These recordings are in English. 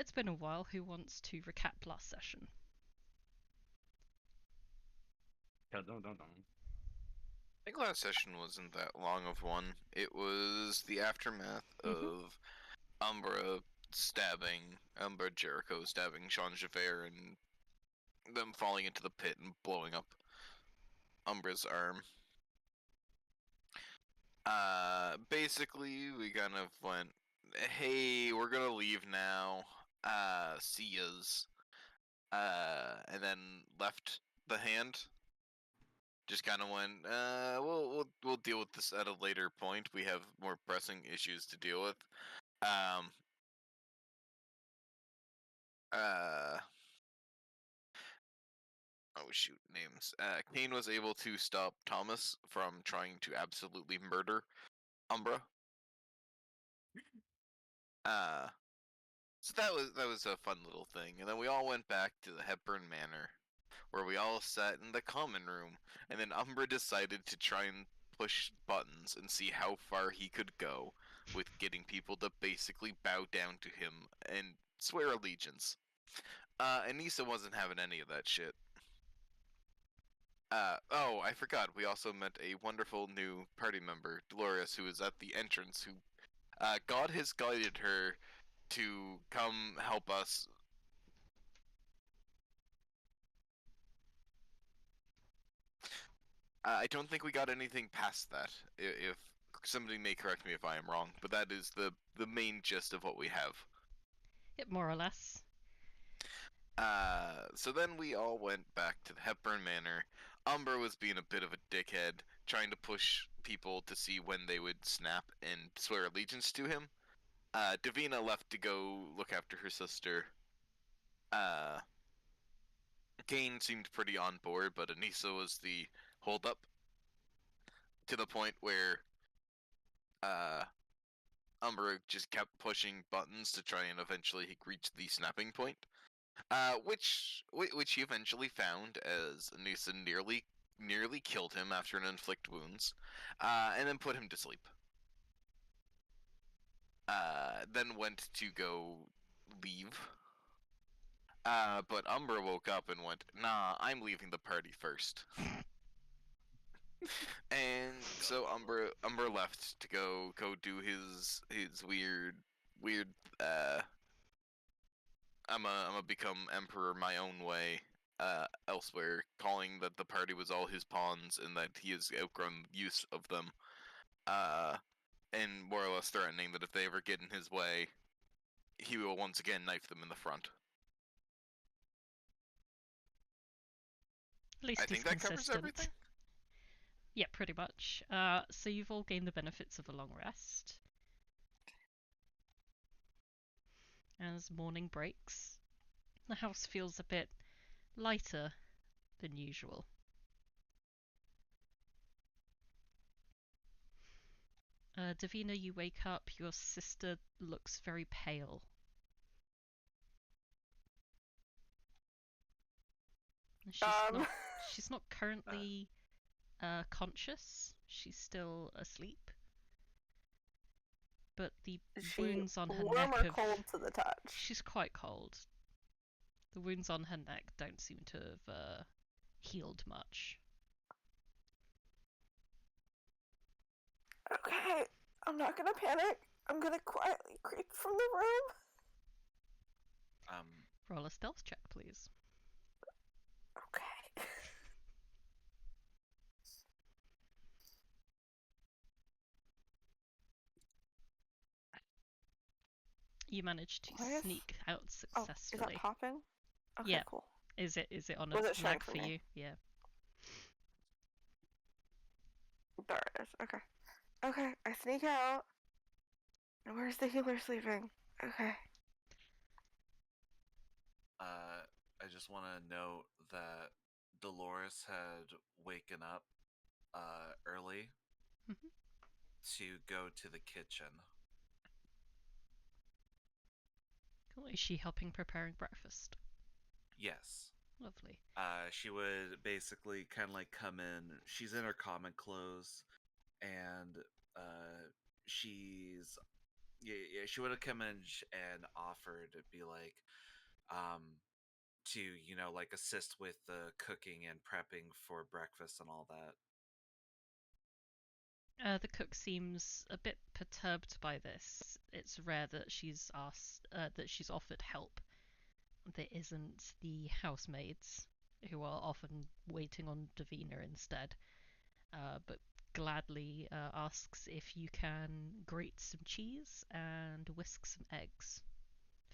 It's been a while. Who wants to recap last session? Dun, dun, dun, dun. I think last session wasn't that long of one. It was the aftermath of Umbra Jericho stabbing Sean Javert, and them falling into the pit and blowing up Umbra's arm. Basically, we kind of went, hey, we're gonna leave now. See yas. And then left the hand. Just kind of went, we'll deal with this at a later point. We have more pressing issues to deal with. Oh shoot, names. Cain was able to stop Thomas from trying to absolutely murder Umbra. So that was a fun little thing, and then we all went back to the Hepburn Manor, where we all sat in the common room, and then Umbra decided to try and push buttons and see how far he could go with getting people to basically bow down to him and swear allegiance. Anissa wasn't having any of that shit. Oh, I forgot. We also met a wonderful new party member, Dolores, who is at the entrance, who God has guided her to come help us. I don't think we got anything past that. If somebody may correct me if I am wrong, but that is the main gist of what we have. Yep, more or less. So then we all went back to the Hepburn Manor. Umbra was being a bit of a dickhead, trying to push people to see when they would snap and swear allegiance to him. Davina left to go look after her sister. Cain seemed pretty on board, but Anissa was the holdup, to the point where Umbra just kept pushing buttons to try and eventually reach the snapping point. Which he eventually found, as Anissa nearly killed him after an inflict wounds, and then put him to sleep. Then went to go leave. But Umbra woke up and went, nah, I'm leaving the party first. And so Umbra left to go do his weird I'm a become emperor my own way elsewhere, calling that the party was all his pawns and that he has outgrown use of them, and more or less threatening that if they ever get in his way, he will once again knife them in the front. At least I think that covers everything. Yeah, pretty much. So you've all gained the benefits of a long rest. As morning breaks, the house feels a bit lighter than usual. Davina, you wake up, your sister looks very pale. She's not currently conscious. She's still asleep. But the wounds on her neck warm or cold to the touch? She's quite cold. The wounds on her neck don't seem to have healed much. Okay, I'm not gonna panic. I'm gonna quietly creep from the room. Roll a stealth check, please. Okay. You managed to sneak out successfully. Oh, is that popping? Okay, yeah. Cool. Is it on a flag for you? Yeah. There it is. Okay. Okay, I sneak out. Where's the healer sleeping? Okay. I just want to note that Dolores had waken up early to go to the kitchen. Cool. Is she helping preparing breakfast? Yes. Lovely. She would basically kind of like come in. She's in her common clothes, and she's yeah, she would have come in and offered to be like, to like assist with the cooking and prepping for breakfast and all that. The cook seems a bit perturbed by this. It's rare that she's offered help. There isn't the housemaids, who are often waiting on Davina instead, but gladly asks if you can grate some cheese and whisk some eggs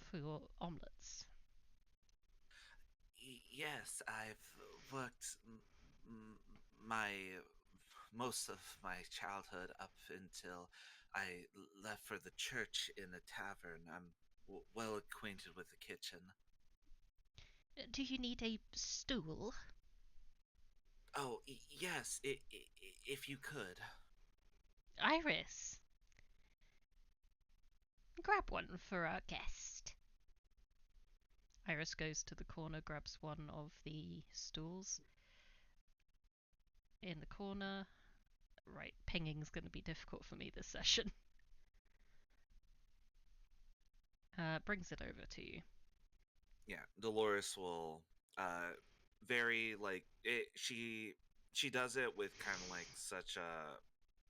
for your omelets. Yes, I've worked my most of my childhood up until I left for the church in a tavern. I'm well acquainted with the kitchen. Do you need a stool? Oh, yes, if you could. Iris, grab one for our guest. Iris goes to the corner, grabs one of the stools. In the corner. Right, pinging's going to be difficult for me this session. Brings it over to you. Yeah, Dolores will very like it. She does it with kind of like such a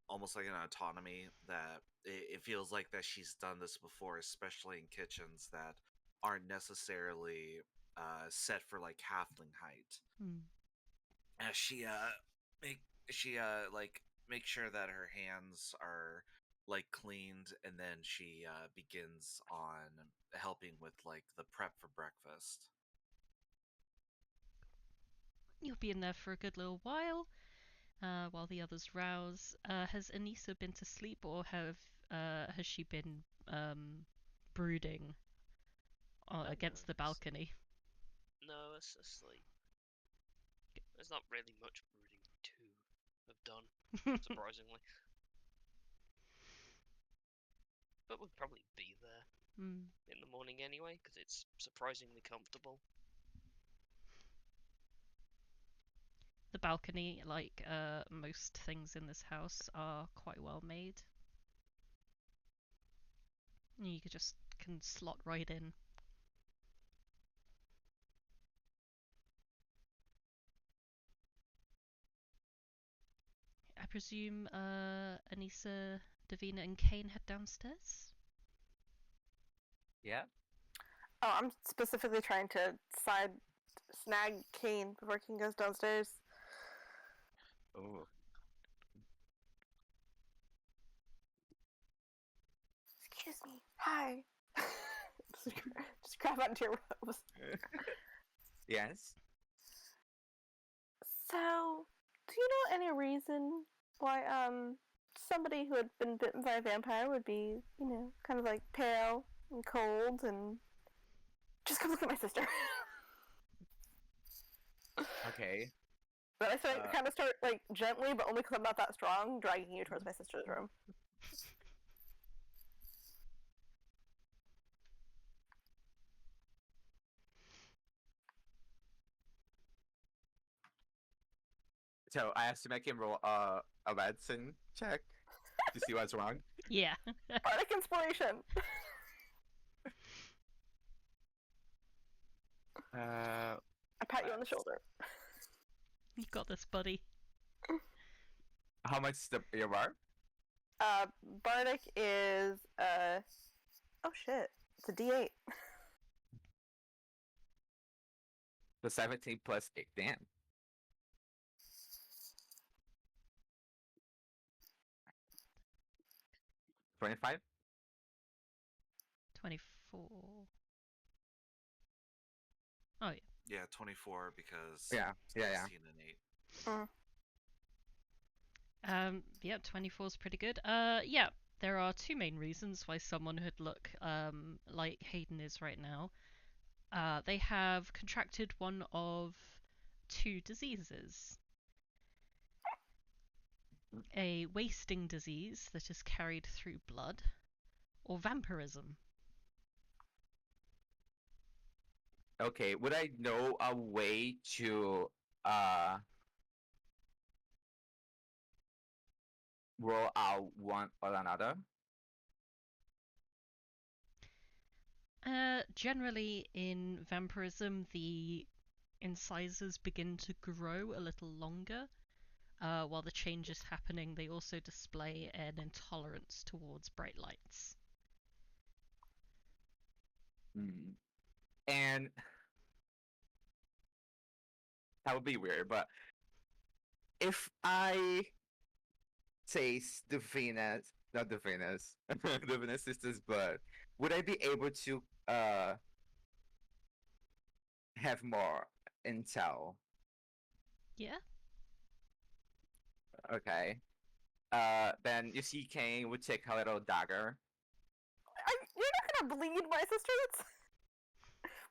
almost like an autonomy that it feels like that she's done this before, especially in kitchens that aren't necessarily set for like halfling height. As make like make sure that her hands are like cleaned, and then she begins on helping with like the prep for breakfast. You'll be in there for a good little while the others rouse. Has Anissa been to sleep, or has she been brooding against the balcony? No, it's asleep. There's not really much brooding to have done, surprisingly. But we'll probably be there in the morning anyway, because it's surprisingly comfortable. The balcony, like most things in this house, are quite well made. You can slot right in. I presume Anissa, Davina, and Cain head downstairs? Yeah. Oh, I'm specifically trying to snag Cain before Cain goes downstairs. Oh. Excuse me. Hi. Just grab onto your robes. Yes. So, do you know any reason why somebody who had been bitten by a vampire would be, kind of like pale and cold and just come look at my sister. Okay. But I kind of start like gently, but only because I'm not that strong, dragging you towards my sister's room. So I have to make him roll a medicine check to see what's wrong. Yeah. Bardic inspiration. I pat you on the shoulder. You got this, buddy. How much is your bar? Bardic is oh shit, it's a D8. The 17 plus 8. Damn. 25? 24. Oh, yeah. Yeah, 24 because Yeah. 16 and 8. Yeah, 24 is pretty good. Yeah, there are two main reasons why someone would look like Hayden is right now. They have contracted one of two diseases. A wasting disease that is carried through blood, or vampirism. Okay, would I know a way to roll out one or another? Generally, in vampirism, the incisors begin to grow a little longer. While the change is happening, they also display an intolerance towards bright lights. And that would be weird, but if I taste the Venus, not the Venus, the Venus sister's blood, would I be able to have more intel? Yeah? Okay. Then you see Cain would take a little dagger. You're not gonna bleed my sister.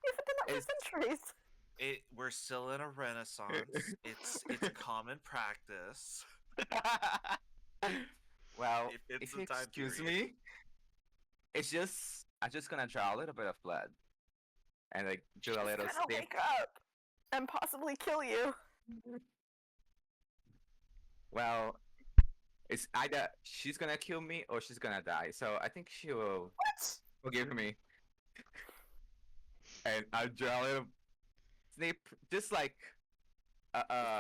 We've done that It's- for centuries. We're still in a renaissance. It's common practice. Well, If it's if the you time excuse period. me, I'm just gonna draw a little bit of blood, and like do a She's little gonna snip. wake up and possibly kill you. Well, it's either she's gonna kill me or she's gonna die. So I think she will What? forgive me, and I'll draw a little snip, just like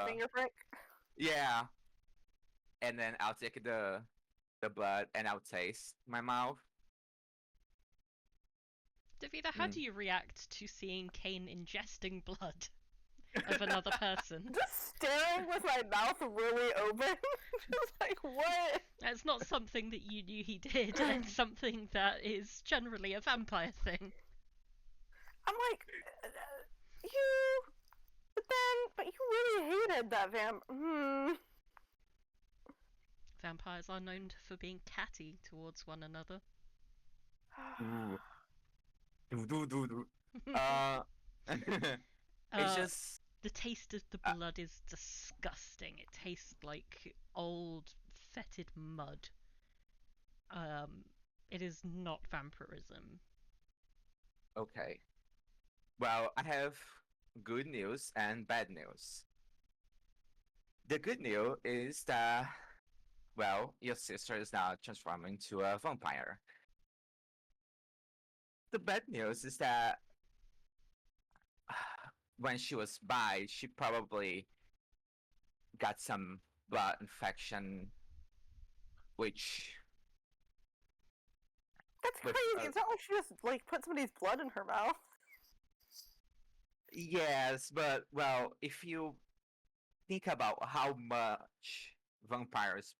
Finger prick. yeah, and then I'll take the blood and I'll taste my mouth. Davina, how do you react to seeing Cain ingesting blood of another person? Just staring with my mouth really open. Just like, what? That's not something that you knew he did. It's something that is generally a vampire thing. I'm like, but you really hated that Vampires are known for being catty towards one another. Ooh. Do. It's just The taste of the blood is disgusting. It tastes like old, fetid mud. It is not vampirism. okay. Well, I have good news and bad news. The good news is that, well, your sister is now transforming into a vampire. The bad news is that when she was by, she probably got some blood infection, which That's With, crazy. It's not like she just like put somebody's blood in her mouth. yes, but well, if you think about how much vampires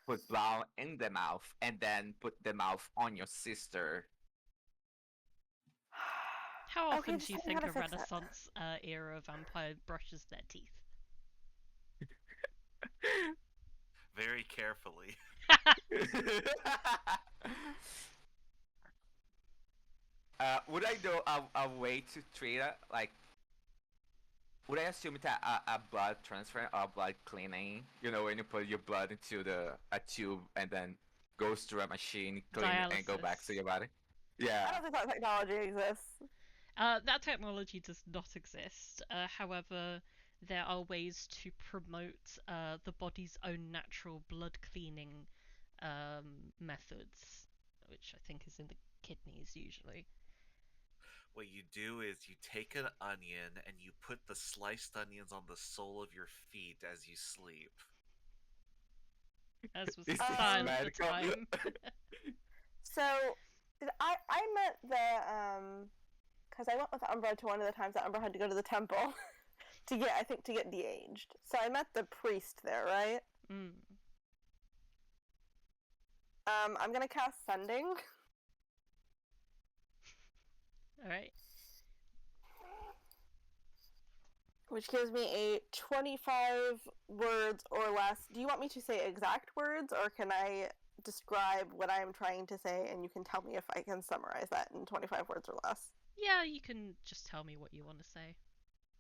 put blood in the mouth and then put the mouth on your sister, How Okay, often just do you tell me think how a to fix it. Renaissance era vampire brushes their teeth? Very carefully. would I do a way to treat it? Like, would I assume that a blood transfer or blood cleaning? You know, when you put your blood into a tube and then goes through a machine, clean it, and go back to Dialysis. your body. I Yeah. don't think that technology exists. That technology does not exist. However, there are ways to promote the body's own natural blood cleaning methods, which I think is in the kidneys usually. What you do is you take an onion and you put the sliced onions on the sole of your feet as you sleep. As was This the is style at the medical. time. So, I met the because I went with Umbra to one of the times that Umbra had to go to the temple to get de-aged. So I met the priest there, right? Mm. I'm gonna cast Sending. Alright. Which gives me a 25 words or less. Do you want me to say exact words, or can I describe what I'm trying to say and you can tell me if I can summarize that in 25 words or less? Yeah, you can just tell me what you want to say.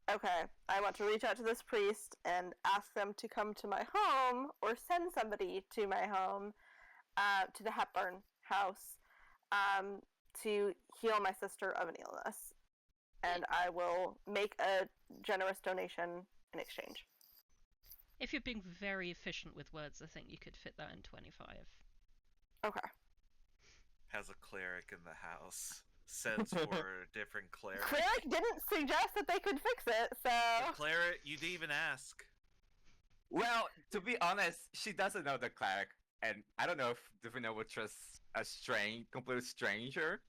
Okay, I want to reach out to this priest and ask them to come to my home, or send somebody to my home, to the Hepburn house, to heal my sister of an illness. And I will make a generous donation in exchange. If you're being very efficient with words, I think you could fit that in 25. Okay. Has a cleric in the house. sense for different clerics. Cleric didn't suggest that they could fix it, so. The cleric, you didn't even ask. Well, to be honest, she doesn't know the cleric, and I don't know if Davina would trust a complete stranger.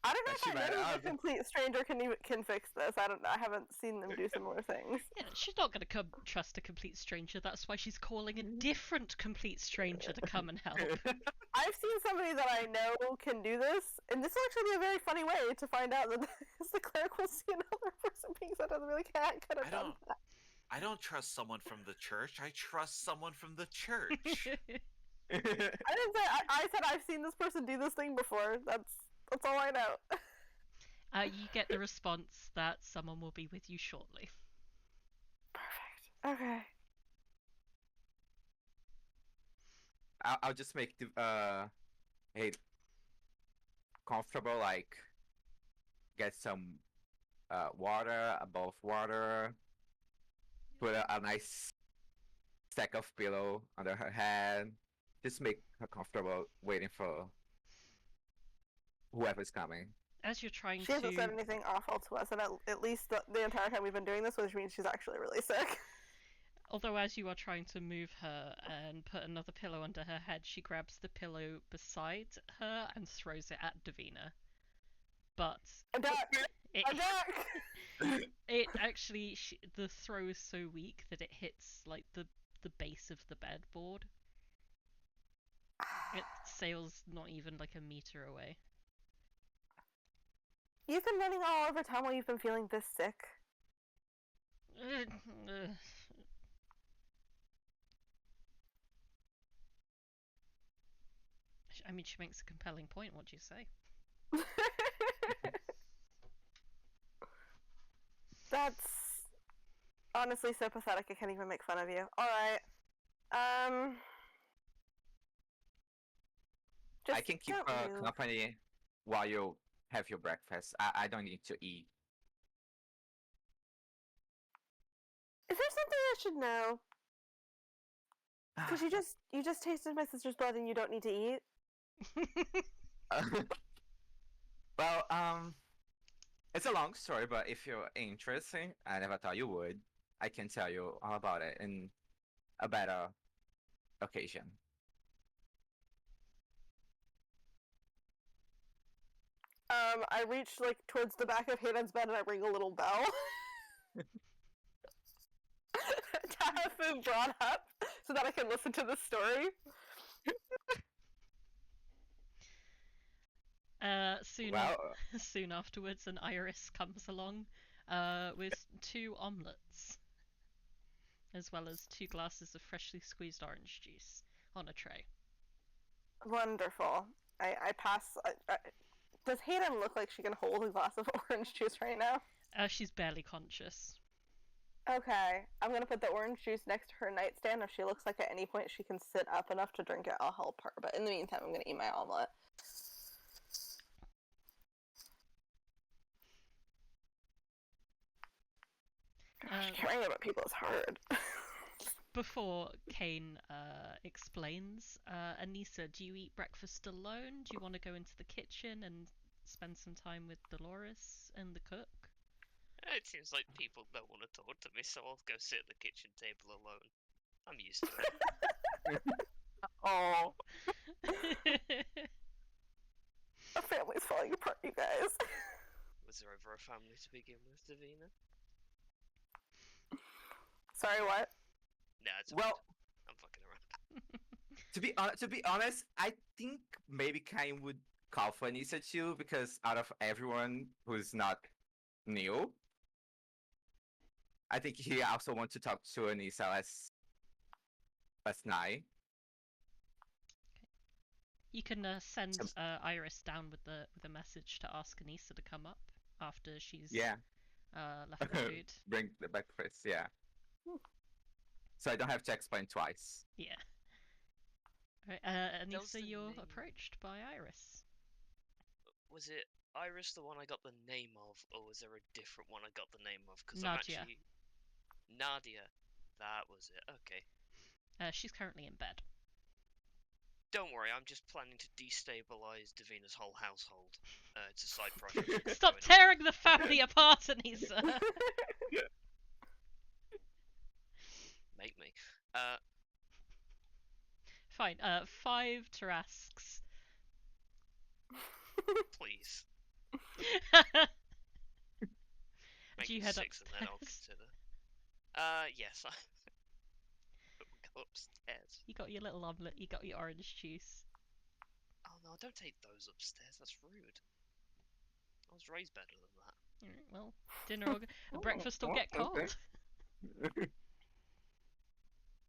I don't know That she if might any have. complete stranger can fix this. I don't know. I haven't seen them do similar things. Yeah, she's not going to trust a complete stranger. That's why she's calling a different complete stranger to come and help. I've seen somebody that I know can do this, and this will actually be a very funny way to find out that the cleric will see another person being sent out and be like, hey, I could have done that. I don't trust someone from the church. I trust someone from the church. I didn't say. I said I've seen this person do this thing before. That's all I know. You get the response that someone will be with you shortly. Perfect. Okay. I'll just make the hey comfortable, like get some water, a bowl of water, put a nice stack of pillow under her head, just make her comfortable waiting for whoever's coming. As you're trying She hasn't said anything awful to us, and at least the entire time we've been doing this, which means she's actually really sick. Although as you are trying to move her and put another pillow under her head, she grabs the pillow beside her and throws it at Davina. But I'm back! it, I'm back! it actually, the throw is so weak that it hits like the base of the bedboard. It sails not even like a meter away. You've been running all over town while you've been feeling this sick. I mean, she makes a compelling point. What do you say? That's honestly so pathetic. I can't even make fun of you. All right. I can keep company while you have your breakfast. I don't need to eat. Is there something I should know? Because you just tasted my sister's blood and you don't need to eat. Well, it's a long story, but if you're interested, I never thought you would. I can tell you all about it in a better occasion. I reach like towards the back of Hayden's bed and I ring a little bell. To have food brought up so that I can listen to the story. Soon afterwards, an iris comes along with 2 omelets, as well as 2 glasses of freshly squeezed orange juice on a tray. Wonderful. I pass. Does Hayden look like she can hold a glass of orange juice right now? She's barely conscious. Okay, I'm gonna put the orange juice next to her nightstand. If she looks like at any point she can sit up enough to drink it, I'll help her. But in the meantime, I'm gonna eat my omelet. Caring about people is hard. Before Cain explains, Anissa, do you eat breakfast alone? Do you want to go into the kitchen and spend some time with Dolores and the cook? It seems like people don't want to talk to me, so I'll go sit at the kitchen table alone. I'm used to it. Oh. Our family's falling apart, you guys. Was there ever a family to begin with, Davina? Sorry, what? Nah, it's Well, I'm fucking around. to be honest, I think maybe Cain would call for Anissa too, because out of everyone who's not new, I think he also wants to talk to Anissa last night. You can send Iris down with a message to ask Anissa to come up after she's left the food. Bring the breakfast, yeah. So I don't have to explain twice. Yeah. Alright, Anissa, you're approached by Iris. Was it Iris the one I got the name of, or was there a different one I got the name of? Because Nadia. Nadia. That was it, okay. She's currently in bed. Don't worry, I'm just planning to destabilize Davina's whole household. It's a side project. I've got Stop going on. tearing the family apart, Anissa. Make me. Fine. 5 Tarasques. Please. Do Make you it head 6 and then I'll upstairs? consider. Yes. Go upstairs. You got your little omelette. You got your orange juice. Oh no, don't take those upstairs. That's rude. I was raised better than that. Alright, well, dinner or breakfast will get cold.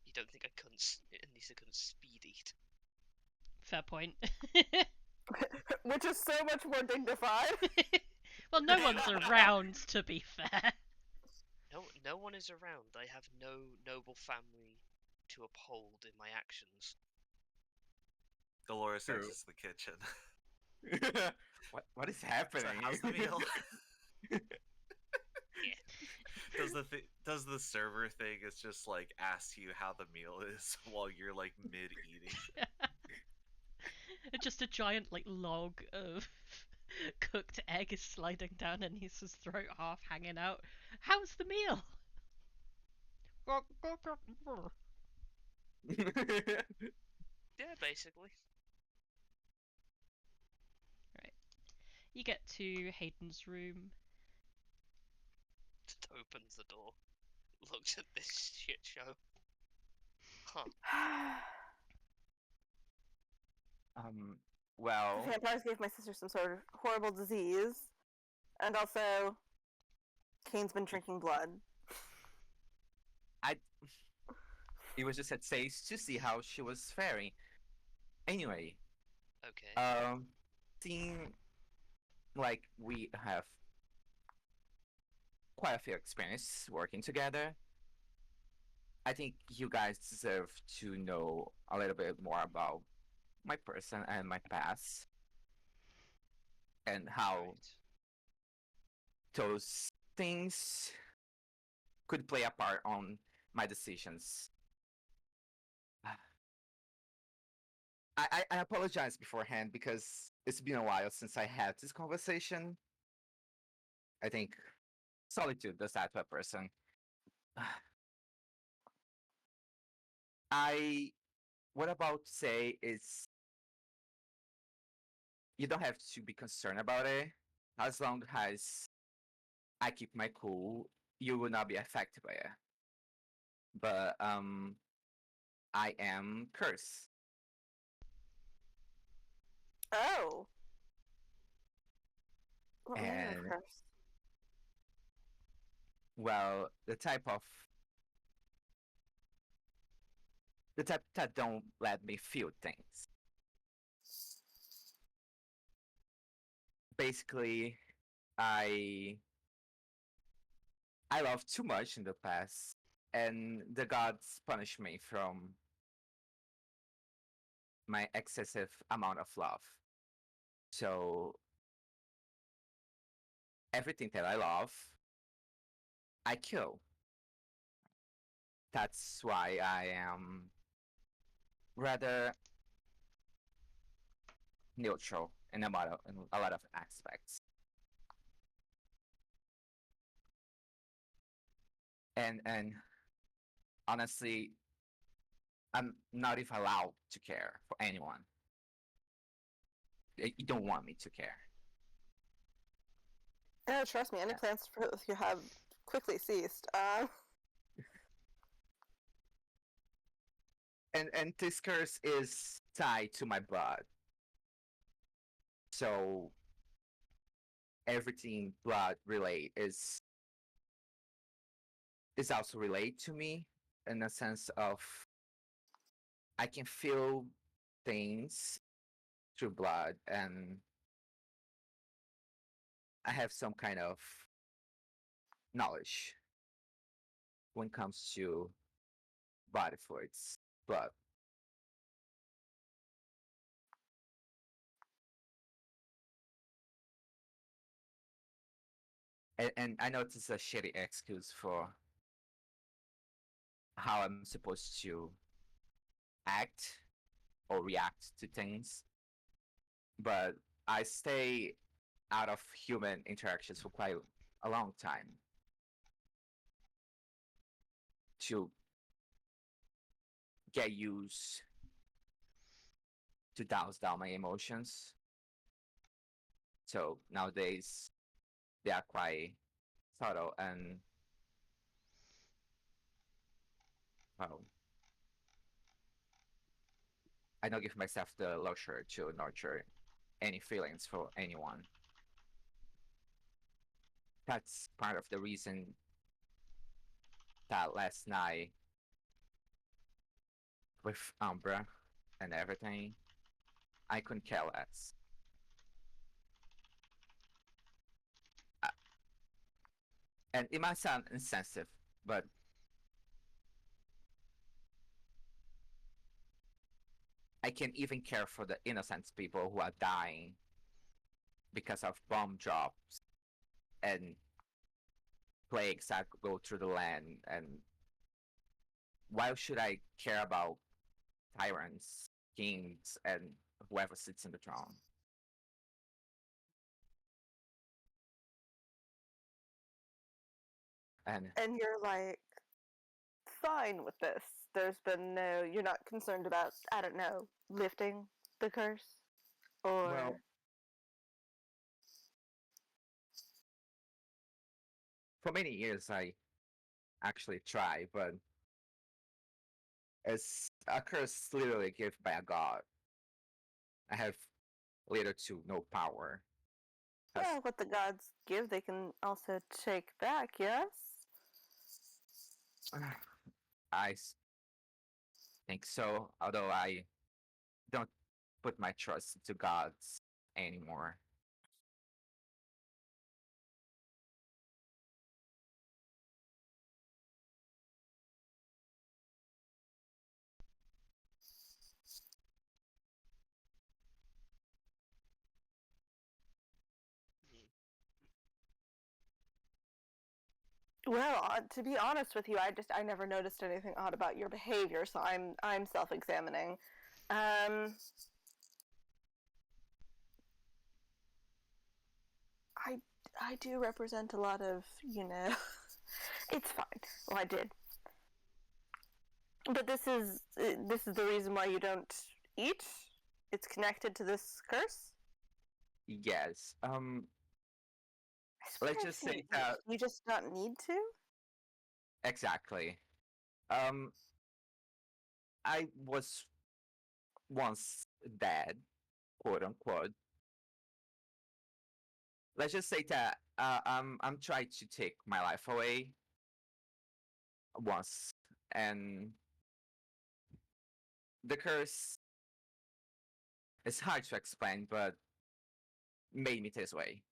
You don't think I couldn't? Anissa couldn't speed eat. Fair point. Which is so much more dignified. Well, no one's around, to be fair. No one is around. I have no noble family to uphold in my actions. Dolores True. exits the kitchen. What is So happening? how's the meal? Yeah. Does the server thing? It's just like asks you how the meal is while you're like mid eating. Just a giant like log of cooked egg is sliding down Anissa's throat, half hanging out. How's the meal? Yeah, basically. Right. You get to Hayden's room. Just opens the door. Looks at this shit show. Huh. Well, Vampires gave my sister some sort of horrible disease, and also, Cain's been drinking blood. it was just a taste to see how she was faring. Anyway, Okay. seeing like we have quite a few experience working together, I think you guys deserve to know a little bit more about my person and my past, and how Right. those things could play a part on my decisions. I apologize beforehand because it's been a while since I had this conversation. I think solitude does that to a person. What I'm about to say is you don't have to be concerned about it. As long as I keep my cool, you will not be affected by it. But I am cursed. Oh. What manner of And curse? well, the type that don't let me feel things. Basically, I loved too much in the past, and the gods punish me from my excessive amount of love. So everything that I love, I kill. That's why I am rather neutral in a lot of aspects. And honestly, I'm not even allowed to care for anyone. You don't want me to care. No, trust me, any plans for you have quickly ceased. And this curse is tied to my blood. So everything blood relate is also related to me in the sense of I can feel things through blood, and I have some kind of knowledge when it comes to body fluids, blood. And I know this is a shitty excuse for how I'm supposed to act or react to things. But I stay out of human interactions for quite a long time to get used to douse down my emotions. So nowadays they are quite subtle and well, I don't give myself the luxury to nurture any feelings for anyone. That's part of the reason that last night with Umbra and everything, I couldn't care less. And it might sound insensitive, but I can even care for the innocent people who are dying because of bomb drops and plagues that go through the land. And why should I care about tyrants, kings, and whoever sits in the throne? And you're like fine with this. There's been no. You're not concerned about. I don't know, lifting the curse, or well, for many years I actually tried, but it's a curse literally given by a god. I have little to no power. well, what the gods give, they can also take back. Yes. I think so, although I don't put my trust into gods anymore. Well, to be honest with you, I never noticed anything odd about your behavior, so I'm self-examining. Um, I I do represent a lot of, it's fine. Well, I did. But this is the reason why you don't eat? It's connected to this curse? Yes. I swear Let's I've just seen say that you just don't need to? exactly. Um, I was once dead, quote unquote. Let's just say that I'm trying to take my life away once, and the curse is hard to explain, but made me this way.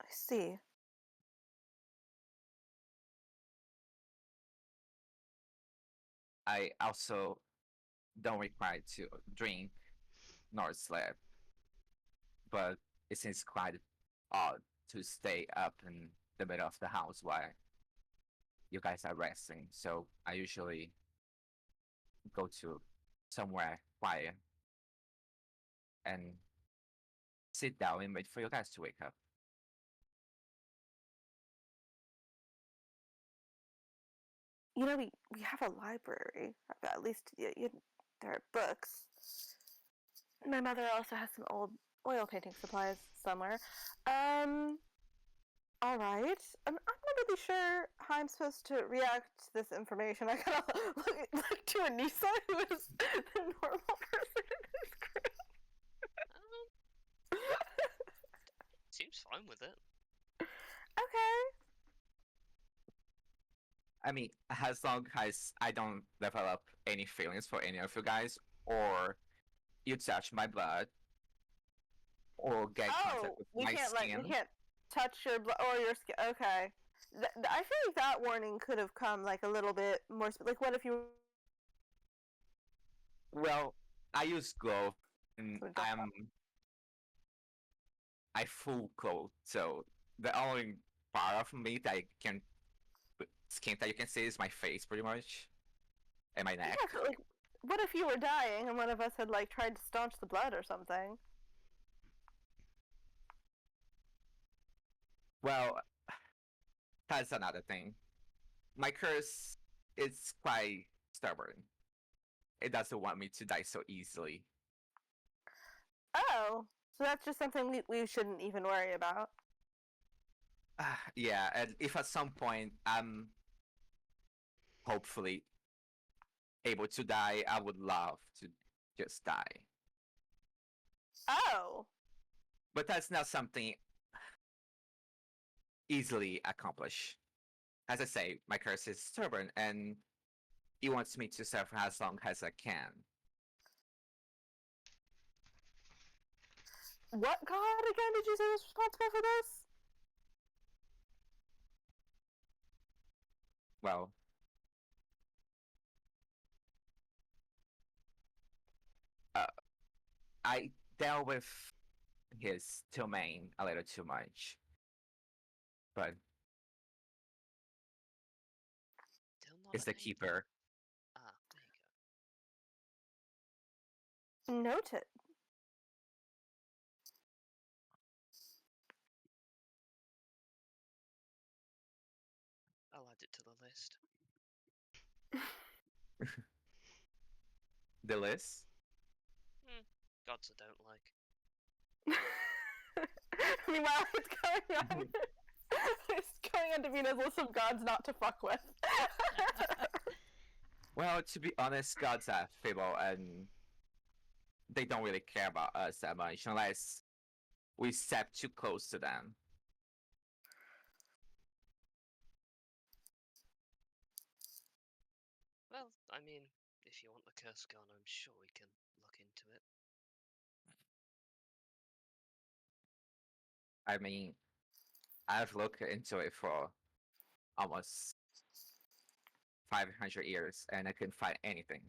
I see. I also don't require to drink nor sleep, but it seems quite odd to stay up in the middle of the house while you guys are resting. So I usually go to somewhere quiet and sit down and wait for you guys to wake up. We have a library. At least there are books. My mother also has some old oil painting supplies somewhere. All right. I'm not really sure how I'm supposed to react to this information. I gotta look to Anissa, who is the normal person in this group. Um, seems fine with it. Okay. I mean, as long as I don't develop any feelings for any of you guys, or you touch my blood, or get contact with we my can't skin. we can't touch your blood or your skin. Okay. I feel like that warning could have come like a little bit more. Like, what if you? Well, I use glove, and So don't- I full clothes, so the only part of me that I can skin that you can see is my face, pretty much, and my neck. Yeah, so, like, what if you were dying and one of us had, like, tried to staunch the blood or something? Well, that's another thing. My curse is quite stubborn. It doesn't want me to die so easily. Oh, so that's just something we shouldn't even worry about. Yeah, and if at some point I'm hopefully able to die, I would love to just die. Oh. But that's not something easily accomplished. As I say, my curse is stubborn and it wants me to suffer as long as I can. What god again did you say was responsible for this? Well, I dealt with his domain a little too much. But Still not it's the an angel. keeper. Ah, there you go. Noted. I'll add it to the list. The list? Gods I don't like. Meanwhile, it's going on Davina's list of gods not to fuck with. Well, to be honest, gods are feeble and they don't really care about us that much unless we step too close to them. Well, I mean, if you want the curse gone, I'm sure we can look into it. I mean, I've looked into it for almost 500 years and I couldn't find anything.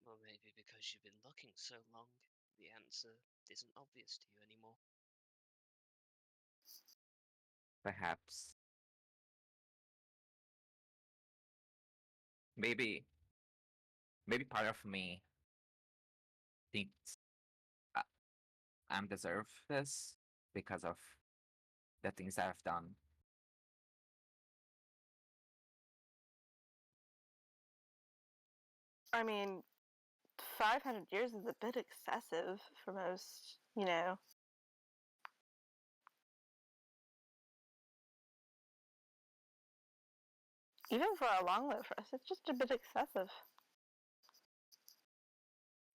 Well, maybe because you've been looking so long, the answer isn't obvious to you anymore. Perhaps. Maybe part of me thinks I'm deserve this because of the things I've done. I mean, 500 years is a bit excessive for most, you know. Even for a long live for us, it's just a bit excessive.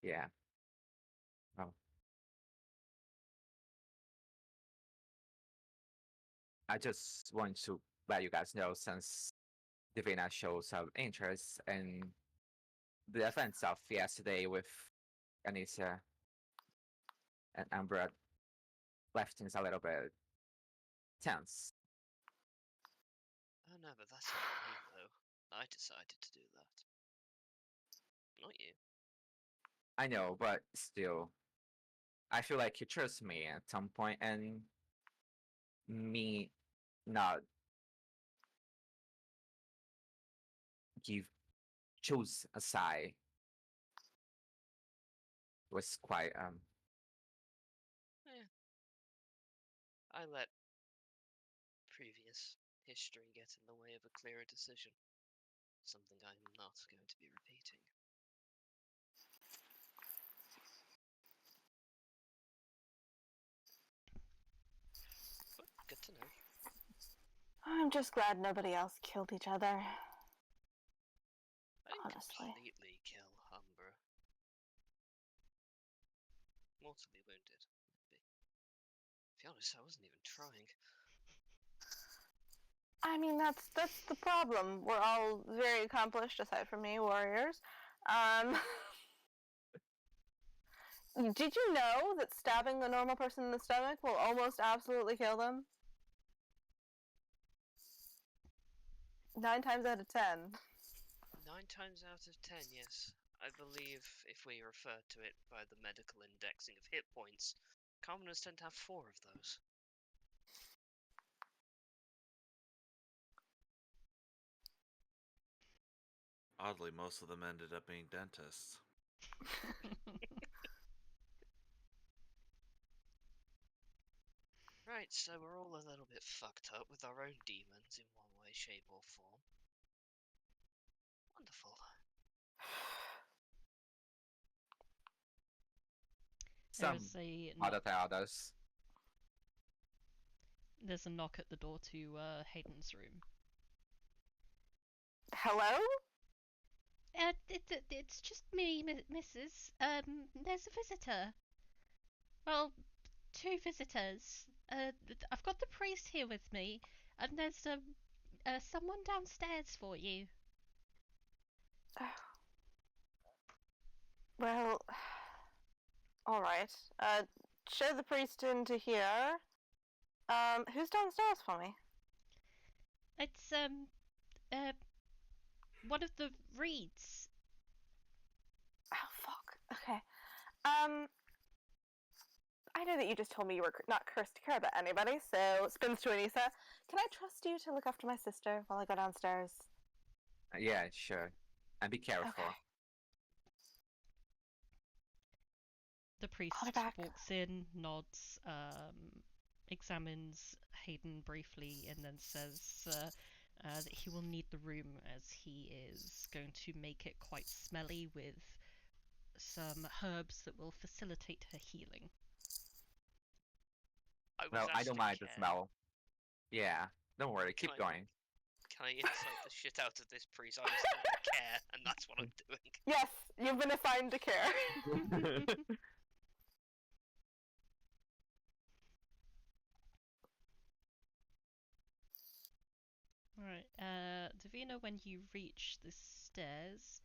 Yeah. Oh. I just want to let you guys know since Davina showed some interest in the events of yesterday with Anissa and Umbra left things a little bit tense. Oh no, but that's not me though. I decided to do that. Not you. I know, but still, I feel like you trust me at some point, and me not choose a side was quite I let previous history get in the way of a clearer decision. Something I'm not going to be repeating. But good to know. I'm just glad nobody else killed each other. I didn't Honestly. completely kill Umbra. Mortally wounded, maybe. To be honest, I wasn't even trying. I mean, that's the problem. We're all very accomplished, aside from me, warriors. Did you know that stabbing a normal person in the stomach will almost absolutely kill them? 9 times out of 10. 9 times out of 10, yes. I believe if we refer to it by the medical indexing of hit points, commoners tend to have 4 of those. Oddly, most of them ended up being dentists. Right, so we're all a little bit fucked up with our own demons in one way, shape, or form. Wonderful. Some There's a other knock. others. There's a knock at the door to Hayden's room. Hello? It's just me, Mrs. There's a visitor. Well, two visitors. I've got the priest here with me, and there's someone downstairs for you. Well, alright. Show the priest into here. Who's downstairs for me? It's one of the reeds. Oh, fuck. Okay. I know that you just told me you were not cursed to care about anybody, so spins to Anissa. Can I trust you to look after my sister while I go downstairs? Yeah, sure. And be careful. Okay. The priest I'll be back. walks in, nods, examines Hayden briefly, and then says that he will need the room as he is going to make it quite smelly with some herbs that will facilitate her healing. Well, I don't mind the care. smell. Yeah, don't worry. Keep going. Can I insult the shit out of this priest? I just don't care, and that's what I'm doing. Yes, you've been assigned to care. Alright, Davina, when you reach the stairs,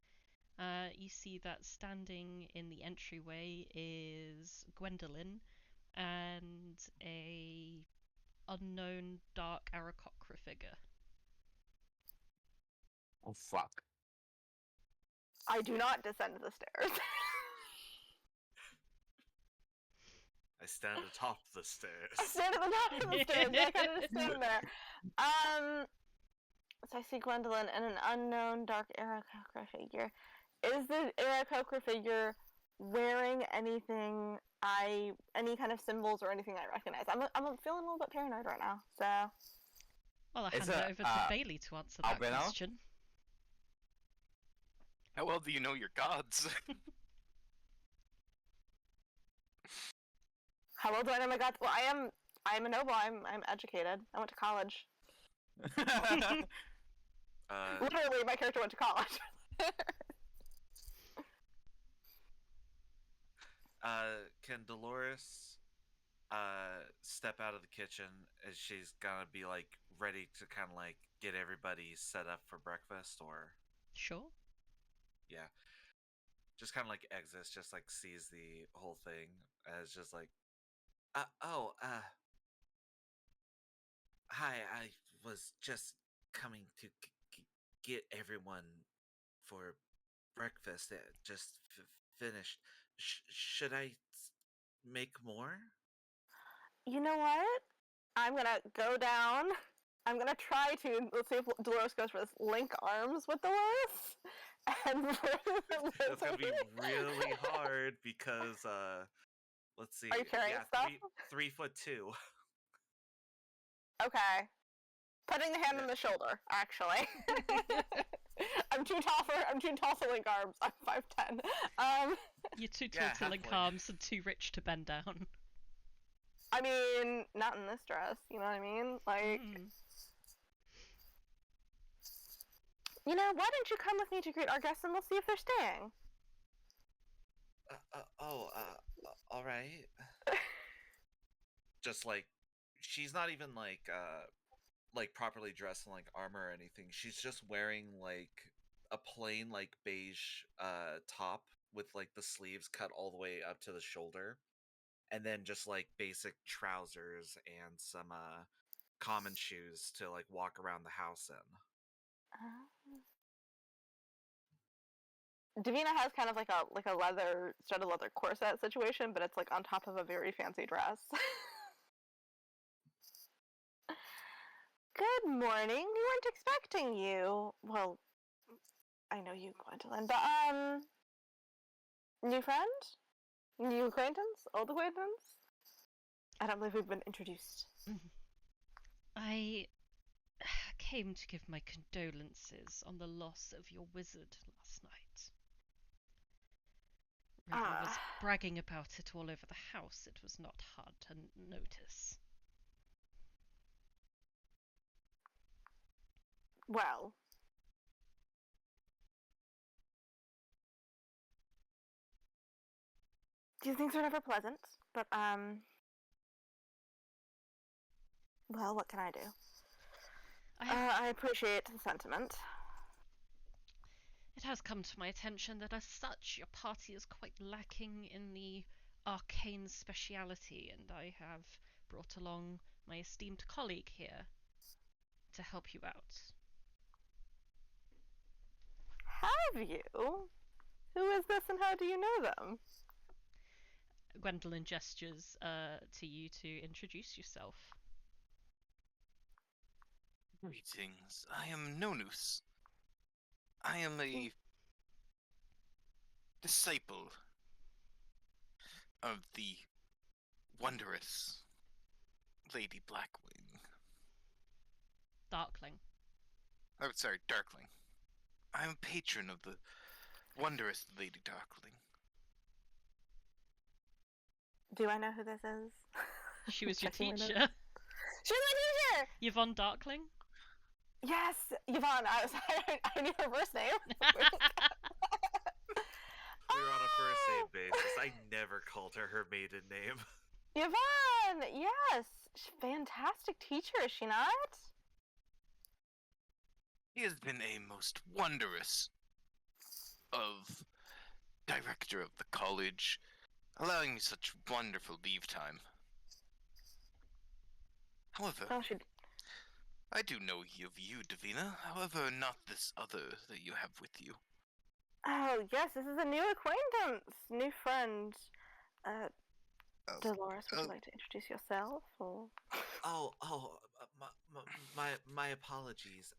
you see that standing in the entryway is Gwendolyn and a unknown dark aarakocra figure. Oh fuck. I do not descend the stairs. I stand atop the stairs. I stand at the top of the stairs. I kind of just stand there. So I see Gwendolyn and an unknown dark aarakocra figure. Is the aarakocra figure wearing anything? Any kind of symbols or anything I recognize? I'm feeling a little bit paranoid right now. So. Well, I'll Is hand it it, over to Bailey to answer that albino? question. How well do you know your gods? How well do I know my gods? Well, I am a noble. I'm educated. I went to college. Literally, my character went to college. Can Dolores step out of the kitchen as she's gonna be like ready to kind of like get everybody set up for breakfast, or Sure. yeah, just kind of like exits, just like sees the whole thing as just like, hi, I was just coming to get everyone for breakfast. It just finished. Should I make more? You know what? I'm gonna go down. I'm gonna try to. Let's see if Dolores goes for this. Link arms with Dolores, and It's gonna be really hard because let's see. Are you carrying stuff? 3'2". Okay. Putting the hand on the shoulder, actually. I'm too tall for link arms. I'm 5'10". You're too tall to link halfling. arms and too rich to bend down. I mean, not in this dress. You know what I mean? Like, you know, why don't you come with me to greet our guests and we'll see if they're staying? All right. Just like, she's not even like properly dressed in like armor or anything. She's just wearing like a plain like beige top with like the sleeves cut all the way up to the shoulder, and then just like basic trousers and some common shoes to like walk around the house in. Davina has kind of like a studded leather corset situation, but it's like on top of a very fancy dress. Good morning. We weren't expecting you. Well, I know you, Gwendolyn, but new friend, new acquaintance, old acquaintance. I don't believe we've been introduced. I came to give my condolences on the loss of your wizard last night. River was bragging about it all over the house. It was not hard to notice. Well, these things are never pleasant, but well, what can I do? I appreciate the sentiment. It has come to my attention that as such, your party is quite lacking in the arcane speciality, and I have brought along my esteemed colleague here to help you out. Have you? Who is this and how do you know them? Gwendolyn gestures to you to introduce yourself. Greetings. I am Nonus. I am a disciple of the wondrous Lady Blackwing. Darkling. Oh, sorry, Darkling. I am a patron of the wondrous Lady Darkling. Do I know who this is? She was your Checking my teacher. notes. She was my teacher! Yvonne Darkling? Yes, Yvonne. I knew her first name. We were on a first name basis. I never called her her maiden name. Yvonne! Yes! She's a fantastic teacher, is she not? He has been a most wondrous of director of the college, allowing me such wonderful leave time. However, Oh, I do know of you, Davina, however, not this other that you have with you. Oh, yes, this is a new acquaintance, new friend. Dolores, would you like to introduce yourself? Or... My apologies.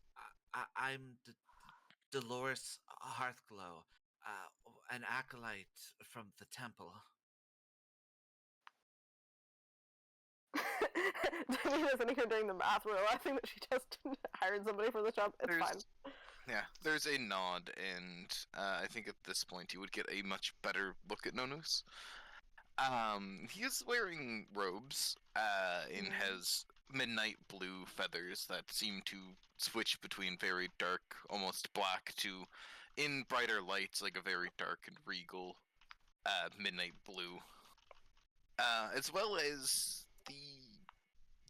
I'm Dolores Hearthglow, an acolyte from the temple. Davina's sitting here doing the math, realizing that she just hired somebody for the job. It's fine. Yeah, there's a nod, and I think at this point you would get a much better look at Nonus. He is wearing robes, and has midnight blue feathers that seem to switch between very dark, almost black, to, in brighter lights, like a very dark and regal, midnight blue. As well as the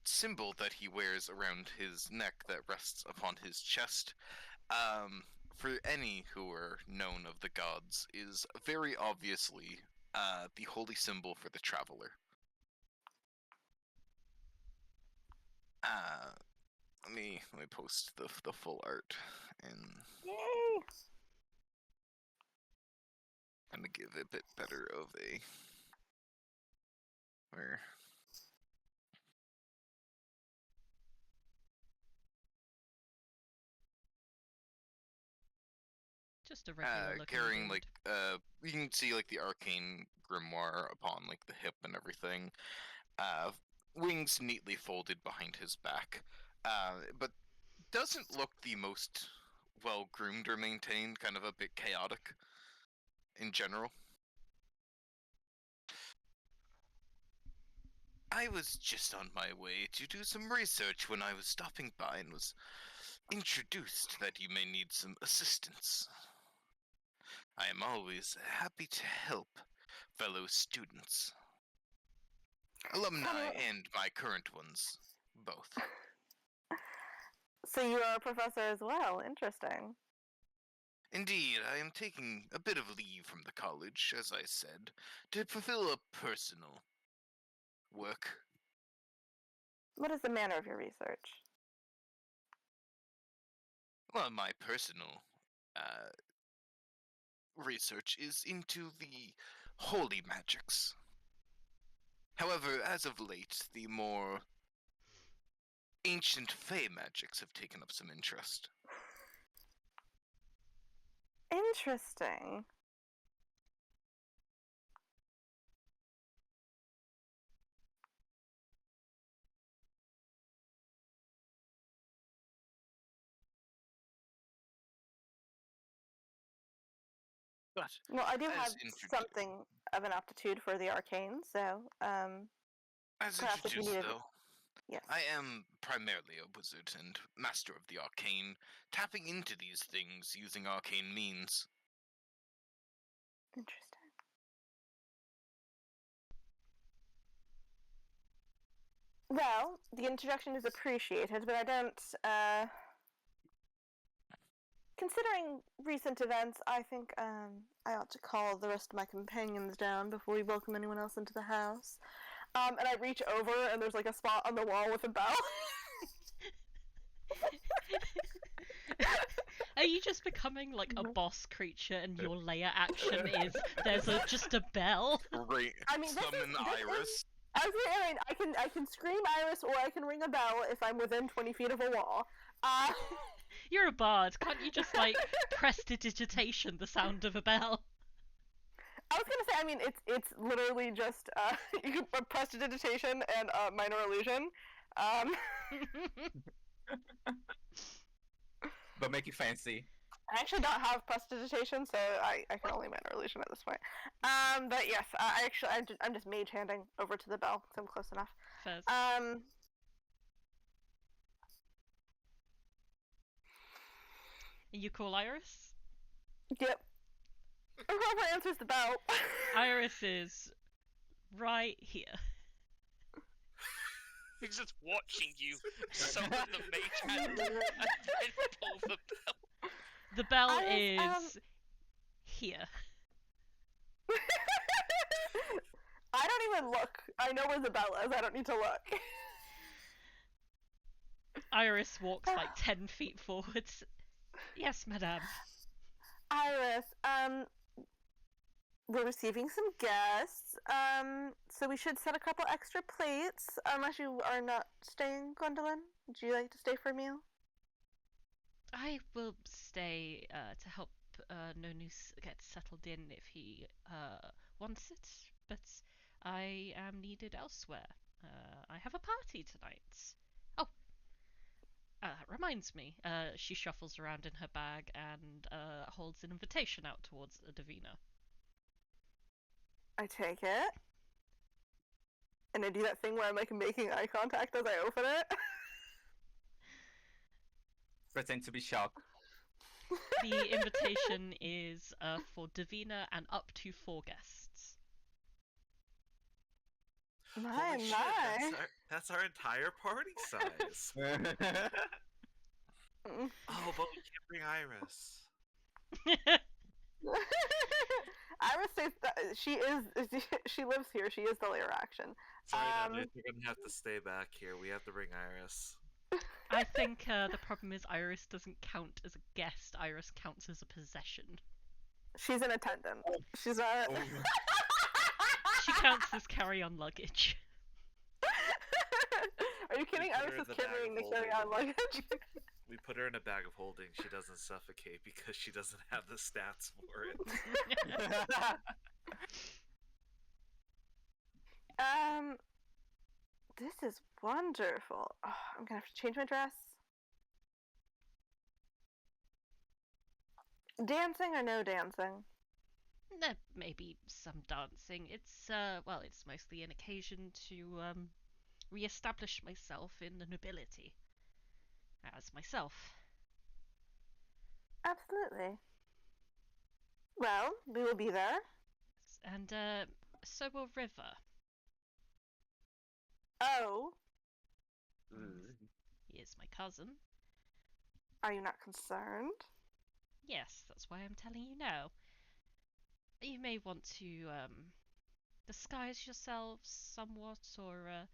symbol that he wears around his neck that rests upon his chest, for any who are known of the gods, is very obviously the holy symbol for the traveler. Let me post the full art and Yay! kind of give a bit better of a where. Just a regular looking carrying dude. you can see like the arcane grimoire upon like the hip and everything. Wings neatly folded behind his back. But doesn't look the most well groomed or maintained, kind of a bit chaotic in general. I was just on my way to do some research when I was stopping by and was introduced that you may need some assistance. I am always happy to help fellow students. Alumni and my current ones, both. So you are a professor as well. Interesting. Indeed, I am taking a bit of leave from the college, as I said, to fulfill a personal work. What is the manner of your research? Well, my personal research is into the holy magics. However, as of late, the more ancient fey magics have taken up some interest. Interesting. But Well, I do as have something of an aptitude for the arcane, so as perhaps if you introduced, needed, though, yes. I am primarily a wizard and master of the arcane, tapping into these things using arcane means. Interesting. Well, the introduction is appreciated, but I don't. Considering recent events, I think I ought to call the rest of my companions down before we welcome anyone else into the house. And I reach over, and there's like a spot on the wall with a bell. Are you just becoming like a boss creature and your layer action is there's just a bell? Right. I mean, this Summon is- Iris. I can scream Iris, or I can ring a bell if I'm within 20 feet of a wall. You're a bard, can't you just like prestidigitation the sound of a bell? I was gonna say, I mean, it's literally just you can prestidigitation and minor illusion. But make it fancy. I actually don't have prestidigitation, so I can only minor illusion at this point. But yes, I'm just mage handing over to the bell, so I'm close enough. Fairs. You call Iris? Yep. Whoever answers the bell. Iris is right here. He's just watching you summon the mage hand and then pull the bell. The bell Iris, is here. I don't even look. I know where the bell is. I don't need to look. Iris walks like 10 feet forwards. Yes, madame. Iris, we're receiving some guests, so we should set a couple extra plates, unless you are not staying, Gwendolyn. Would you like to stay for a meal? I will stay to help Nonus get settled in if he wants it, but I am needed elsewhere. I have a party tonight. Oh, reminds me. She shuffles around in her bag and holds an invitation out towards Davina. I take it. And I do that thing where I'm like making eye contact as I open it. Pretend to be shocked. The invitation is for Davina and up to 4 guests. My, Holy shit, my. that's our entire party size. Oh, but we can't bring Iris. Iris says that she lives here. She is the layer action. Sorry, Nana, you're gonna have to stay back here. We have to bring Iris. I think the problem is Iris doesn't count as a guest. Iris counts as a possession. She's an attendant. She's a. She counts as carry-on luggage. Are you kidding? We put her Iris in is the bag carrying of the carry-on holding. luggage. We put her in a bag of holding. She doesn't suffocate because she doesn't have the stats for it. This is wonderful. Oh, I'm gonna have to change my dress. Dancing or no dancing? There may be some dancing. It's it's mostly an occasion to re-establish myself in the nobility as myself. Absolutely. Well, we will be there. And so will River. Oh, He is my cousin. are you not concerned? Yes, that's why I'm telling you now. You may want to disguise yourselves somewhat, or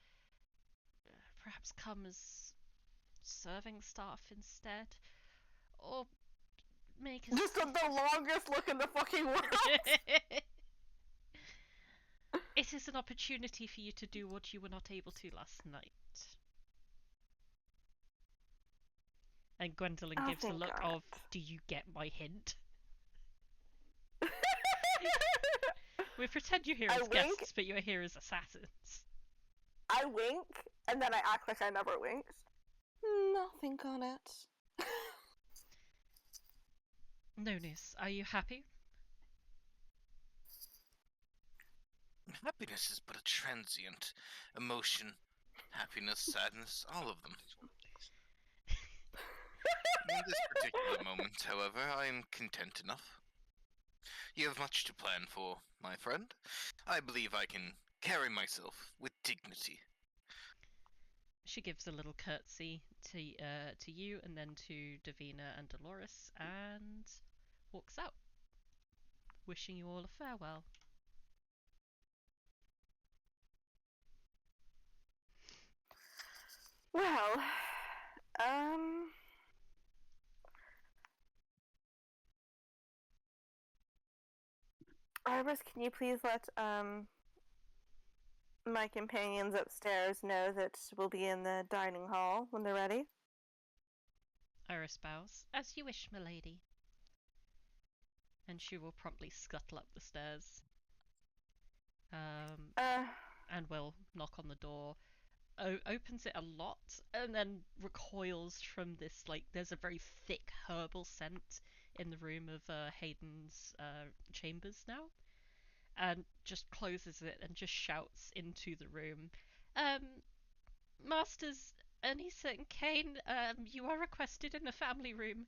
perhaps come as serving staff instead, or make a Just the longest look in the fucking world. It is an opportunity for you to do what you were not able to last night. And Gwendolyn Oh, gives a thank look God. of, do you get my hint? We pretend you're here I as wink. guests, but you're here as assassins. I wink, and then I act like I never winked. Nothing on it. Nonus, are you happy? Happiness is but a transient emotion. Happiness, sadness, all of them. In this particular moment, however, I am content enough. You have much to plan for, my friend. I believe I can carry myself with dignity. She gives a little curtsy to you and then to Davina and Dolores and walks out, wishing you all a farewell. Well, Iris, can you please let my companions upstairs know that we'll be in the dining hall when they're ready? Iris bows. As you wish, milady. And she will promptly scuttle up the stairs. And will knock on the door. Opens it a lot and then recoils from this, like, there's a very thick herbal scent in the room of Hayden's chambers now, and just closes it and just shouts into the room, Masters Anissa and Cain, you are requested in the family room,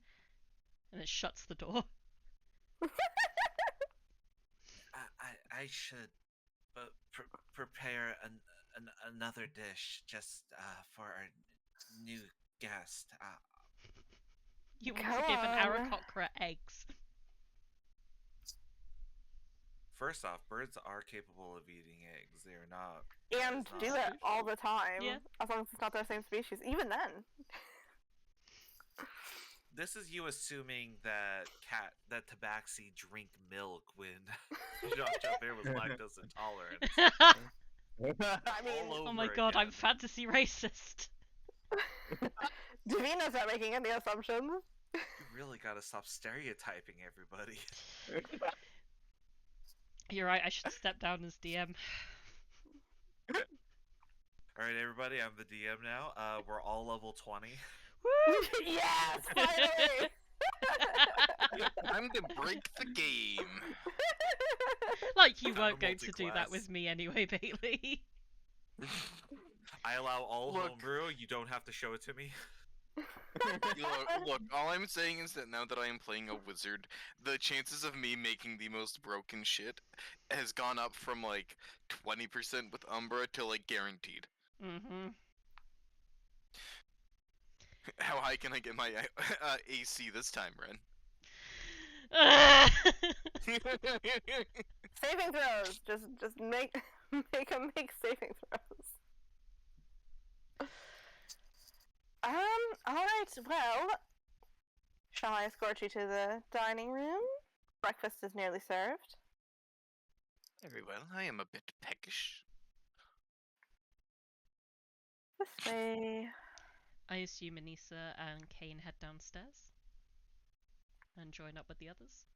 and it shuts the door. I should prepare another dish just for our new guest. You want Go to give an on. aarakocra eggs. First off, birds are capable of eating eggs. They are not. And that is do not- that all the time, Yeah. as long as it's not their same species. Even then. This is you assuming that tabaxi drink milk when Jean-Pierre was lactose intolerant. I mean, All Oh my over god, I'm again. fantasy racist. Davina's not making any assumptions. You really gotta stop stereotyping everybody. You're right, I should step down as DM. Alright, everybody, I'm the DM now. We're all level 20. Woo! Yes, finally! Time to break the game. Like you Kinda weren't going to do that multi-class. with me anyway, Bailey. I allow all Look. homebrew. You don't have to show it to me. Look, all I'm saying is that now that I am playing a wizard, the chances of me making the most broken shit has gone up from like 20% with Umbra to like guaranteed. Mm-hmm. How high can I get my AC this time, Ren? Saving throws. Just make them make saving throws. Alright, well, shall I escort you to the dining room? Breakfast is nearly served. Very well, I am a bit peckish. This way. I assume Anissa and Cain head downstairs and join up with the others.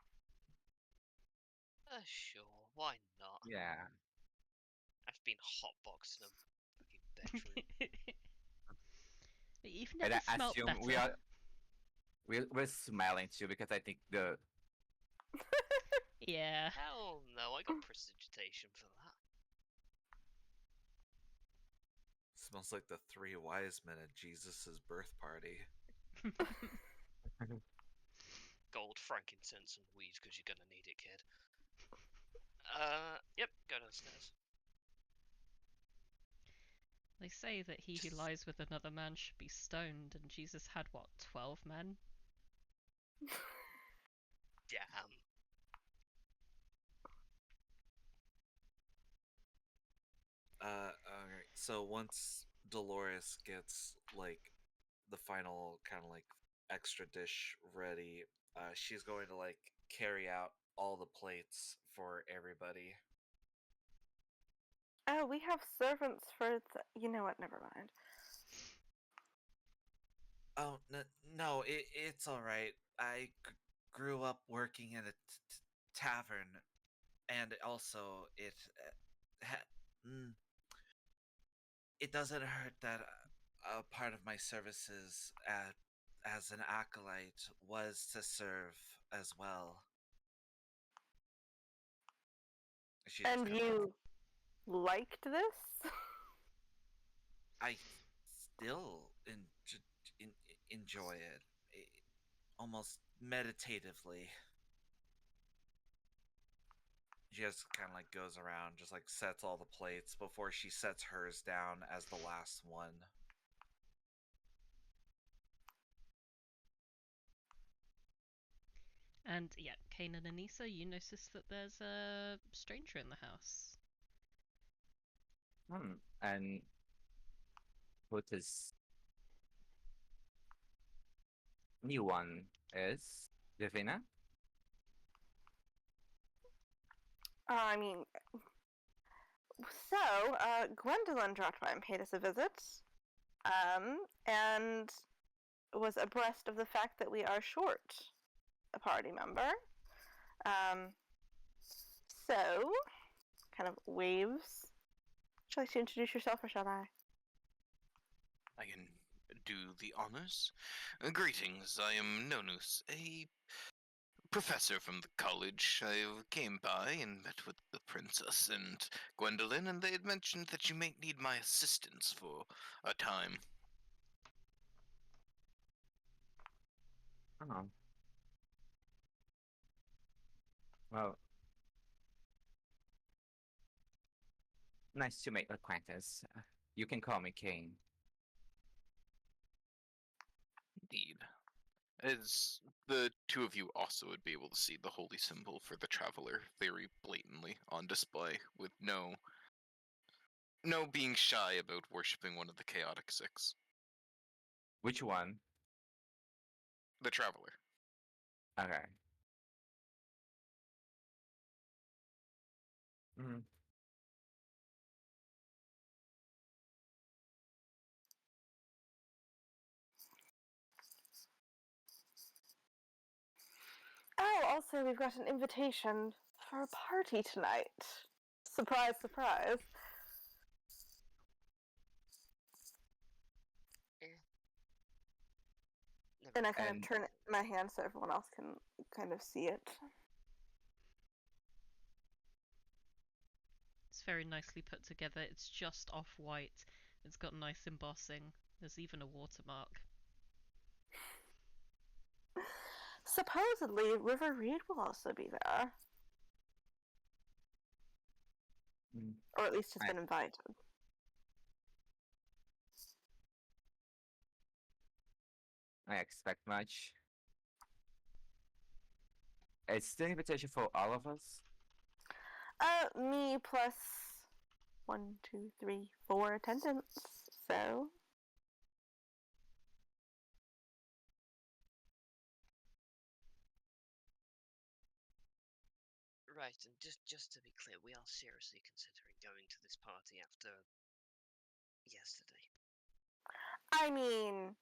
Sure, why not? Yeah. I've been hotboxing them. Fucking bedroom. You've And never I smelt assume better. we're smiling too because I think the Yeah. Hell no, I got prestidigitation for that. Smells like the 3 wise men at Jesus' birth party. Gold, frankincense, and weed, because you're gonna need it, kid. Yep, go downstairs. They say that he who lies with another man should be stoned, and Jesus had what, 12 men? Damn. Alright, so once Dolores gets, like, the final kind of, like, extra dish ready, she's going to, like, carry out all the plates for everybody. Oh, we have servants for you know what, never mind. Oh, no, it's alright. I grew up working at a tavern. and also it doesn't hurt that a part of my services as an acolyte was to serve as well. She just And kinda, you liked this? I still enjoy it, almost meditatively. She just kind of like goes around, just like sets all the plates before she sets hers down as the last one. And yeah, Cain and Anissa, you notice that there's a stranger in the house. And what this new one is? Davina? I mean, so, Gwendolyn dropped by and paid us a visit, and was abreast of the fact that we are short a party member. So, kind of waves. Would you like to introduce yourself, or shall I? I can do the honors. Greetings, I am Nonus, a professor from the college. I came by and met with the princess and Gwendolyn, and they had mentioned that you may need my assistance for a time. Oh. Well, nice to make acquaintance. You can call me Cain. Indeed. As the two of you also would be able to see the holy symbol for the traveler very blatantly on display, with no being shy about worshipping one of the chaotic six. Which one? The traveler. Okay. Mm. Oh, also, we've got an invitation for a party tonight. Surprise, surprise. Never And I kind And- of turn it in my hand so everyone else can kind of see it. It's very nicely put together. It's just off-white. It's got nice embossing. There's even a watermark. Supposedly, River Reed will also be there. Mm. Or at least has Right. been invited. I expect much. It's the invitation for all of us. Me plus 1, 2, 3, 4 attendants. So, Right, and just to be clear, we are seriously considering going to this party after yesterday. I mean,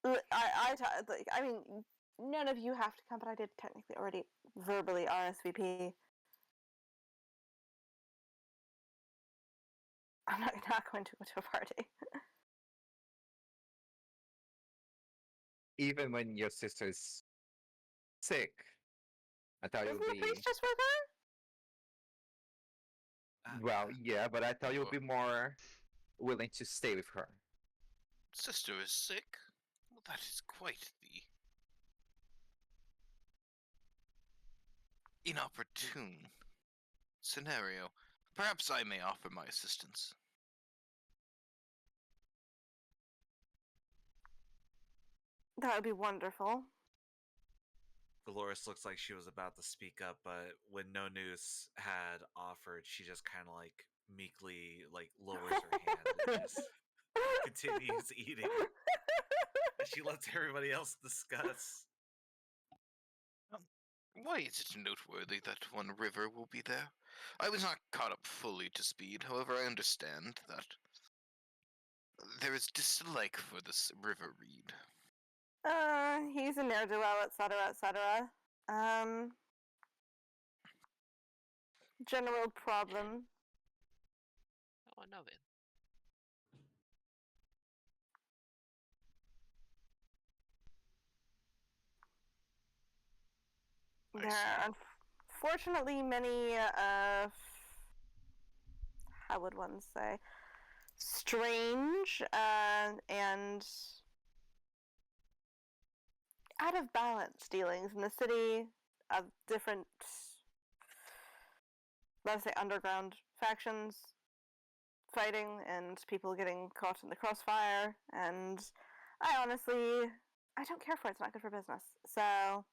I mean, none of you have to come, but I did technically already verbally RSVP. I'm not going to go to a party. Even when your sister's sick. I thought it Isn't would the be priest just with her? well, yeah, but I thought you would be more willing to stay with her. Sister is sick? Well, that is quite the inopportune scenario. Perhaps I may offer my assistance. That would be wonderful. Dolores looks like she was about to speak up, but when Nonus had offered, she just kind of like meekly like lowers her hand and just continues eating. She lets everybody else discuss. Why is it noteworthy that one river will be there? I was not caught up fully to speed, however I understand that there is dislike for this river reed. He's a ne'er-do-well, etc., etc. General problem. Oh, I know it. I There see. are unfortunately many, how would one say, strange and out of balance dealings in the city of different, let's say, underground factions fighting and people getting caught in the crossfire. And I don't care for it. It's not good for business. So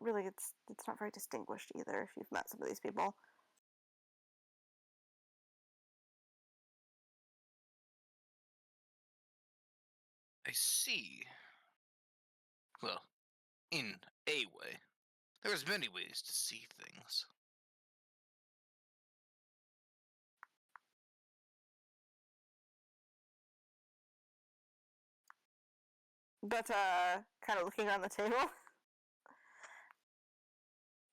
really, it's not very distinguished either if you've met some of these people. I see. Well, in a way. There's many ways to see things. But kind of looking around the table.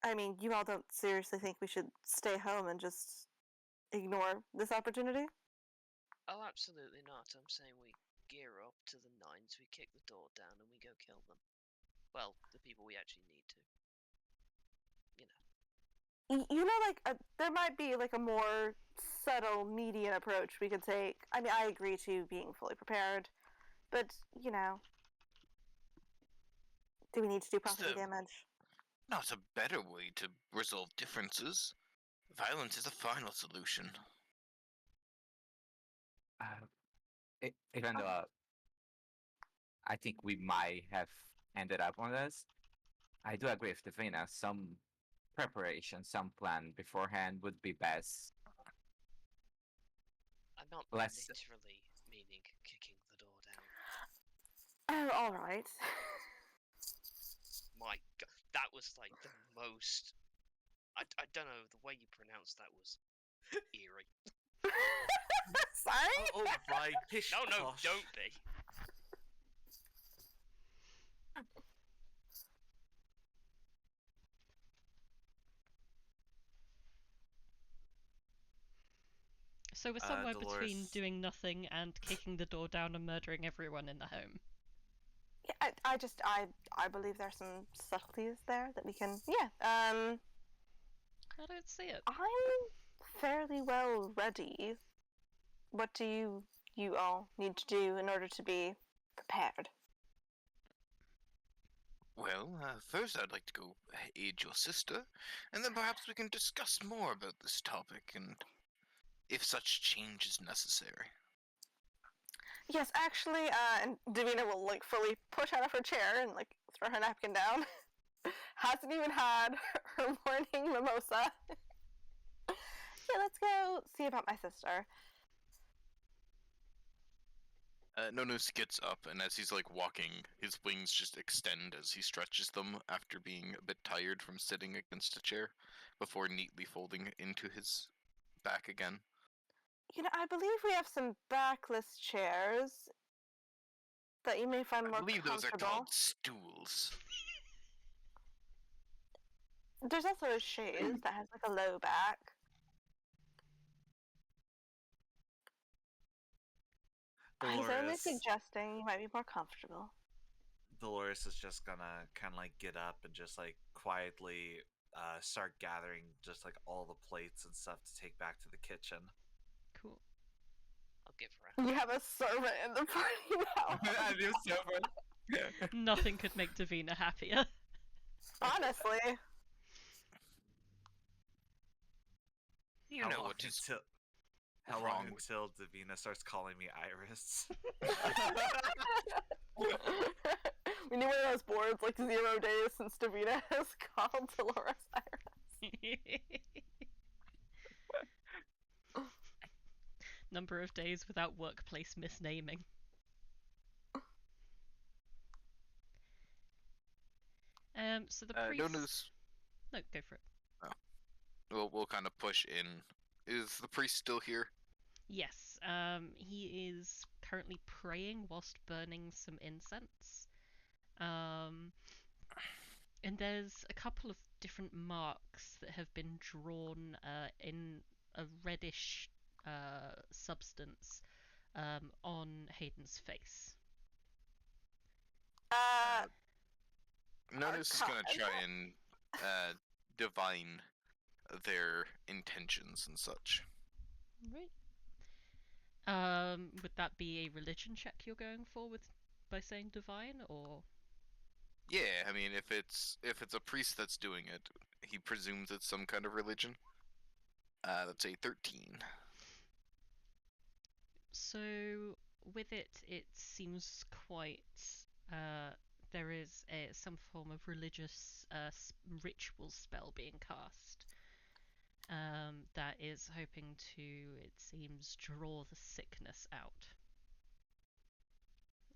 I mean, you all don't seriously think we should stay home and just ignore this opportunity? Oh, absolutely not. I'm saying we gear up to the nines, we kick the door down, and we go kill them. Well, the people we actually need to. You know, like, there might be, like, a more subtle, median approach we could take. I mean, I agree to being fully prepared, but, you know, do we need to do property So- damage? Not a better way to resolve differences. Violence is the final solution. Even though I think we might have ended up on this, I do agree with Davina. Some preparation, some plan beforehand would be best. I'm not Less- literally meaning kicking the door down. Oh, alright. My god, that was like the most. I don't know, the way you pronounced that was eerie. Sorry? Oh my pish No, posh. don't be. So we're somewhere between Dolores. doing nothing and kicking the door down and murdering everyone in the home. Yeah, I believe there's some subtleties there that we can, yeah, I don't see it. I'm fairly well ready. What do you all need to do in order to be prepared? Well, first I'd like to go aid your sister, and then perhaps we can discuss more about this topic and if such change is necessary. Yes, actually, and Davina will, like, fully push out of her chair and, like, throw her napkin down. Hasn't even had her morning mimosa. Yeah, let's go see about my sister. Nonus gets up, and as he's like walking, his wings just extend as he stretches them after being a bit tired from sitting against a chair, before neatly folding into his back again. You know, I believe we have some backless chairs that you may find I more believe those are comfortable. called stools. There's also a chaise that has, like, a low back. I was only Dolores. suggesting you might be more comfortable. Dolores is just gonna kind of like get up and just like quietly start gathering just like all the plates and stuff to take back to the kitchen. Cool. I'll give her a You have a servant in the party now. I do so Nothing could make Davina happier. Honestly. You know what is how long wrong with- until Davina starts calling me Iris? We need one of those boards like 0 days since Davina has called Dolores Iris. Number of days without workplace misnaming. So the priest. No news. No, go for it. We'll kind of push in. Is the priest still here? Yes, he is currently praying whilst burning some incense. And there's a couple of different marks that have been drawn in a reddish substance on Hayden's face. Nonus is gonna try Arcana? and divine their intentions and such. Right. Would that be a religion check you're going for by saying divine, or? Yeah, I mean, if it's a priest that's doing it, he presumes it's some kind of religion. That's a 13. So with it, it seems quite. There is some form of religious ritual spell being cast. That is hoping to, it seems, draw the sickness out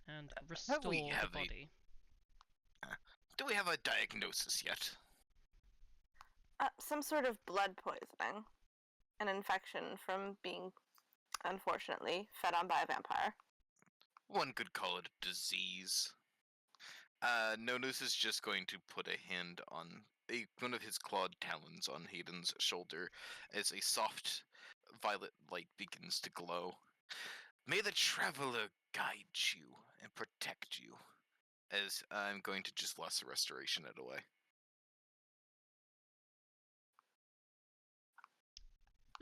and restore the body. Do we have a diagnosis yet? Some sort of blood poisoning. An infection from being, unfortunately, fed on by a vampire. One could call it a disease. Nonus is just going to put a hand on one of his clawed talons on Hayden's shoulder as a soft violet light begins to glow. May the traveler guide you and protect you, as I'm going to just lesser restoration it away.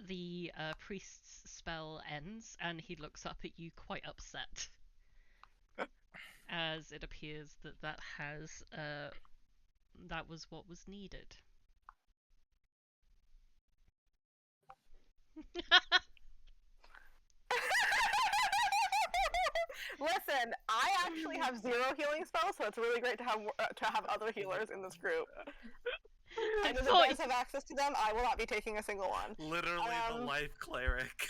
The priest's spell ends, and he looks up at you quite upset. As it appears that was what was needed. Listen, I actually have 0 healing spells, so it's really great to have other healers in this group. And if you guys have access to them, I will not be taking a single one. Literally the life cleric.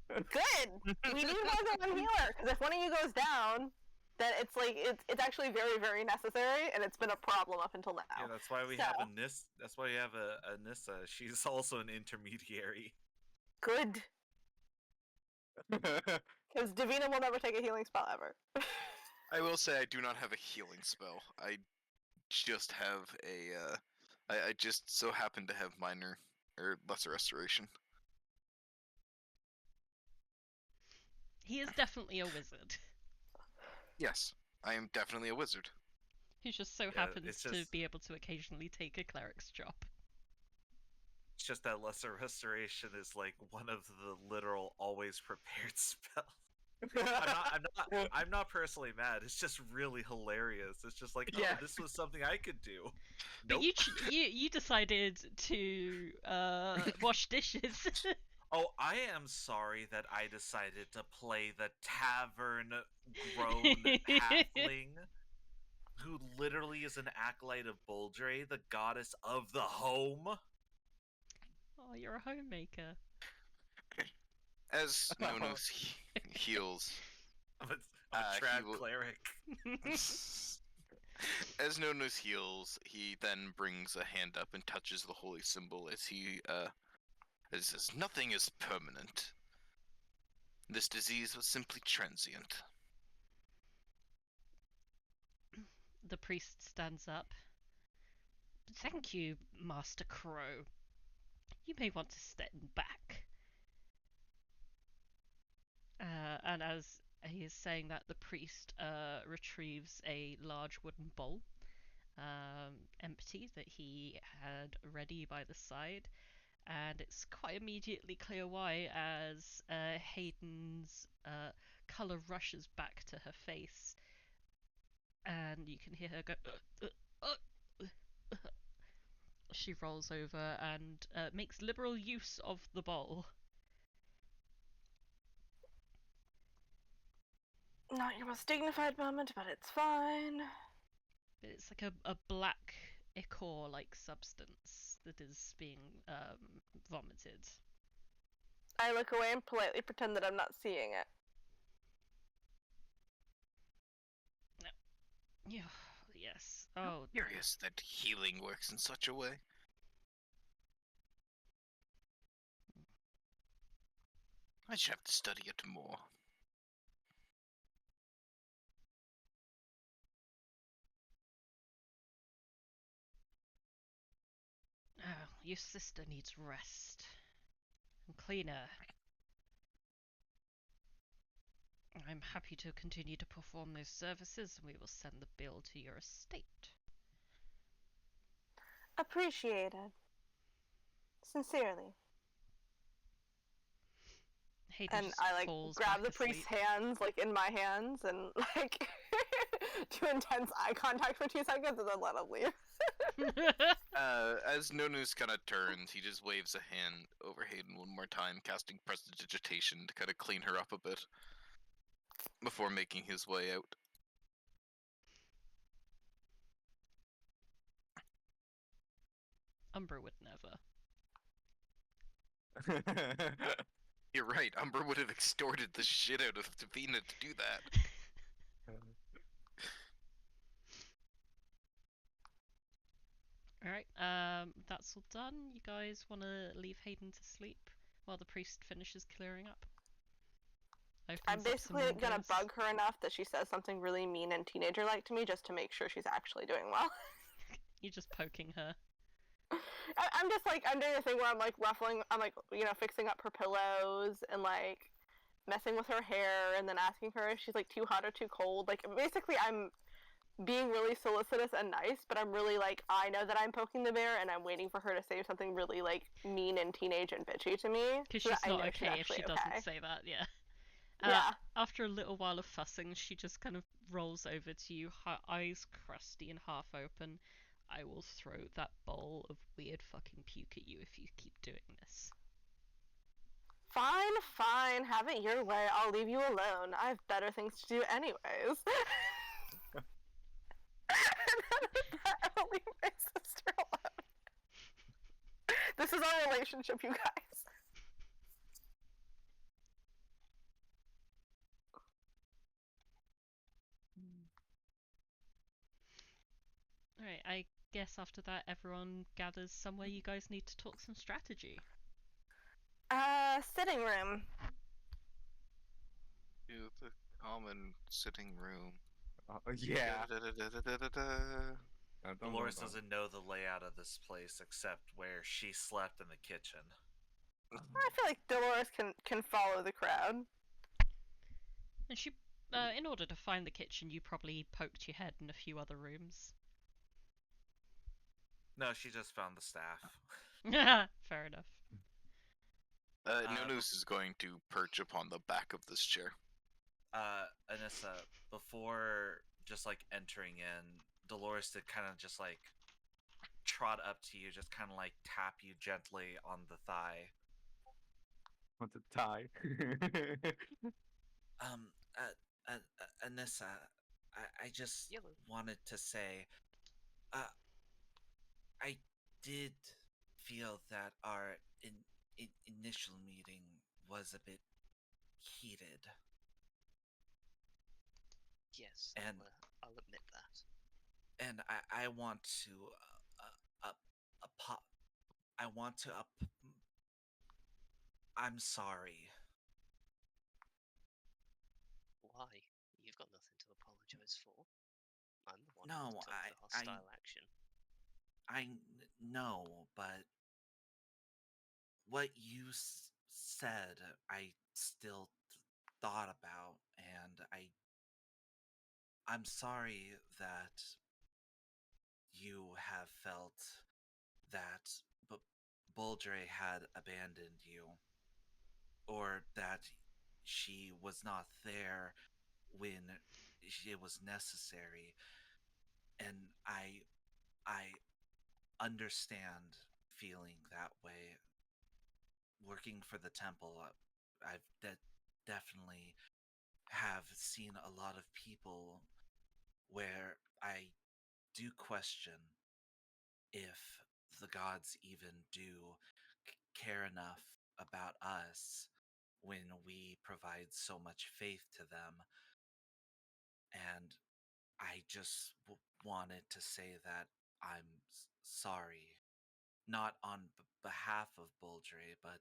Good! We need more than one healer, because if one of you goes down, then it's like, it's actually very, very necessary, and it's been a problem up until now. Yeah, that's why we have Anissa. That's why we have Anissa. She's also an intermediary. Good. Because Davina will never take a healing spell ever. I will say I do not have a healing spell. I just have a, I just so happen to have minor, or lesser restoration. He is definitely a wizard. Yes, I am definitely a wizard. He just so happens to be able to occasionally take a cleric's job. It's just that lesser restoration is like one of the literal always prepared spells. I'm not personally mad. It's just really hilarious. It's just like, oh, this was something I could do. But nope. you decided to wash dishes. Oh, I am sorry that I decided to play the tavern-grown halfling, who literally is an acolyte of Boldre, the goddess of the home. Oh, you're a homemaker. As Nonus heals, I'm a trad cleric. As Nonus heals, he then brings a hand up and touches the holy symbol as he says, "Nothing is permanent. This disease was simply transient." The priest stands up. Thank you, Master Crow. You may want to step back. And as he is saying that, the priest retrieves a large wooden bowl, empty, that he had ready by the side, and it's quite immediately clear why, as Hayden's colour rushes back to her face, and you can hear her go. She rolls over and makes liberal use of the bowl. Not your most dignified moment, but it's fine. It's like a black ichor-like substance that is being vomited. I look away and politely pretend that I'm not seeing it. No. Yeah. Yes. Oh. Curious that healing works in such a way. I should have to study it more. Your sister needs rest. And cleaner. I'm happy to continue to perform those services, and we will send the bill to your estate. Appreciated. Sincerely. Hayden And just I like falls grab back the asleep. priest's hands like in my hands and like do intense eye contact for 2 seconds and then let him leave. As Nonus kind of turns, he just waves a hand over Hayden one more time, casting prestidigitation to kind of clean her up a bit before making his way out. Umbra would never. You're right, Umber would have extorted the shit out of Davina to do that. Alright, that's all done. You guys want to leave Hayden to sleep while the priest finishes clearing up? I'm Opens up some basically gonna windows. bug her enough that she says something really mean and teenager-like to me just to make sure she's actually doing well. You're just poking her. I'm just like, I'm doing a thing where I'm like ruffling, I'm like, you know, fixing up her pillows and like messing with her hair and then asking her if she's like too hot or too cold. Like basically I'm being really solicitous and nice, but I'm really like, I know that I'm poking the bear and I'm waiting for her to say something really like mean and teenage and bitchy to me. Because so she's that I not know okay if she actually doesn't okay. say that, yeah. Yeah. After a little while of fussing, she just kind of rolls over to you, her eyes crusty and half open. I will throw that bowl of weird fucking puke at you if you keep doing this. Fine, fine, have it your way. I'll leave you alone. I have better things to do anyways. I'll leave my sister alone. This is our relationship, you guys. Alright, I guess after that everyone gathers somewhere you guys need to talk some strategy. Sitting room. To the common sitting room. Yeah. Dolores doesn't know the layout of this place except where she slept in the kitchen. I feel like Dolores can follow the crowd. And she, in order to find the kitchen, you probably poked your head in a few other rooms. No, she just found the staff. Fair enough. Nonus is going to perch upon the back of this chair. Anissa, before just like entering in, Dolores did kind of just like trot up to you, just kind of like tap you gently on the thigh. Want to tie? Anissa, I just Yellow. wanted to say, I did feel that our initial meeting was a bit heated. Yes, And- I'll admit that. And I want to I'm sorry. Why? You've got nothing to apologise for. I'm the one No, who took the hostile action. I know, but what you said, I still thought about, and I'm sorry that you have felt that Boldre had abandoned you, or that she was not there when it was necessary. And I understand feeling that way. Working for the temple, I've definitely have seen a lot of people where I do question if the gods even do care enough about us when we provide so much faith to them. And I just wanted to say that I'm sorry, not on behalf of Boldre, but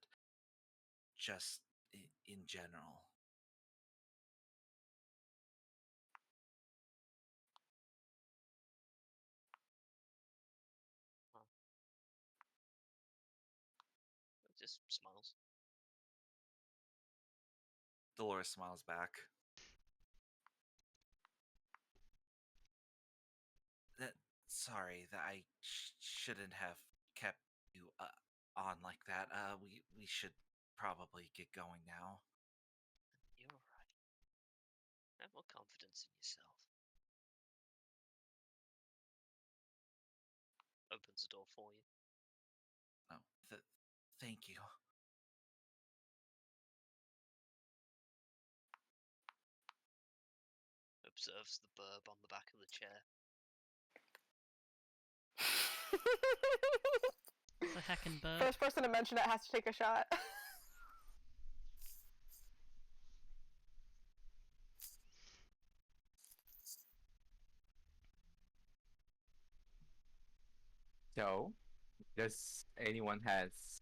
just in general. just smiles. Dolores smiles back. Sorry that I shouldn't have kept you on like that. We should probably get going now. You're right. Have more confidence in yourself. Opens the door for you. Oh, thank you. Observes the burb on the back of the chair. It's a heckin' bird. First person to mention it has to take a shot. So, does anyone has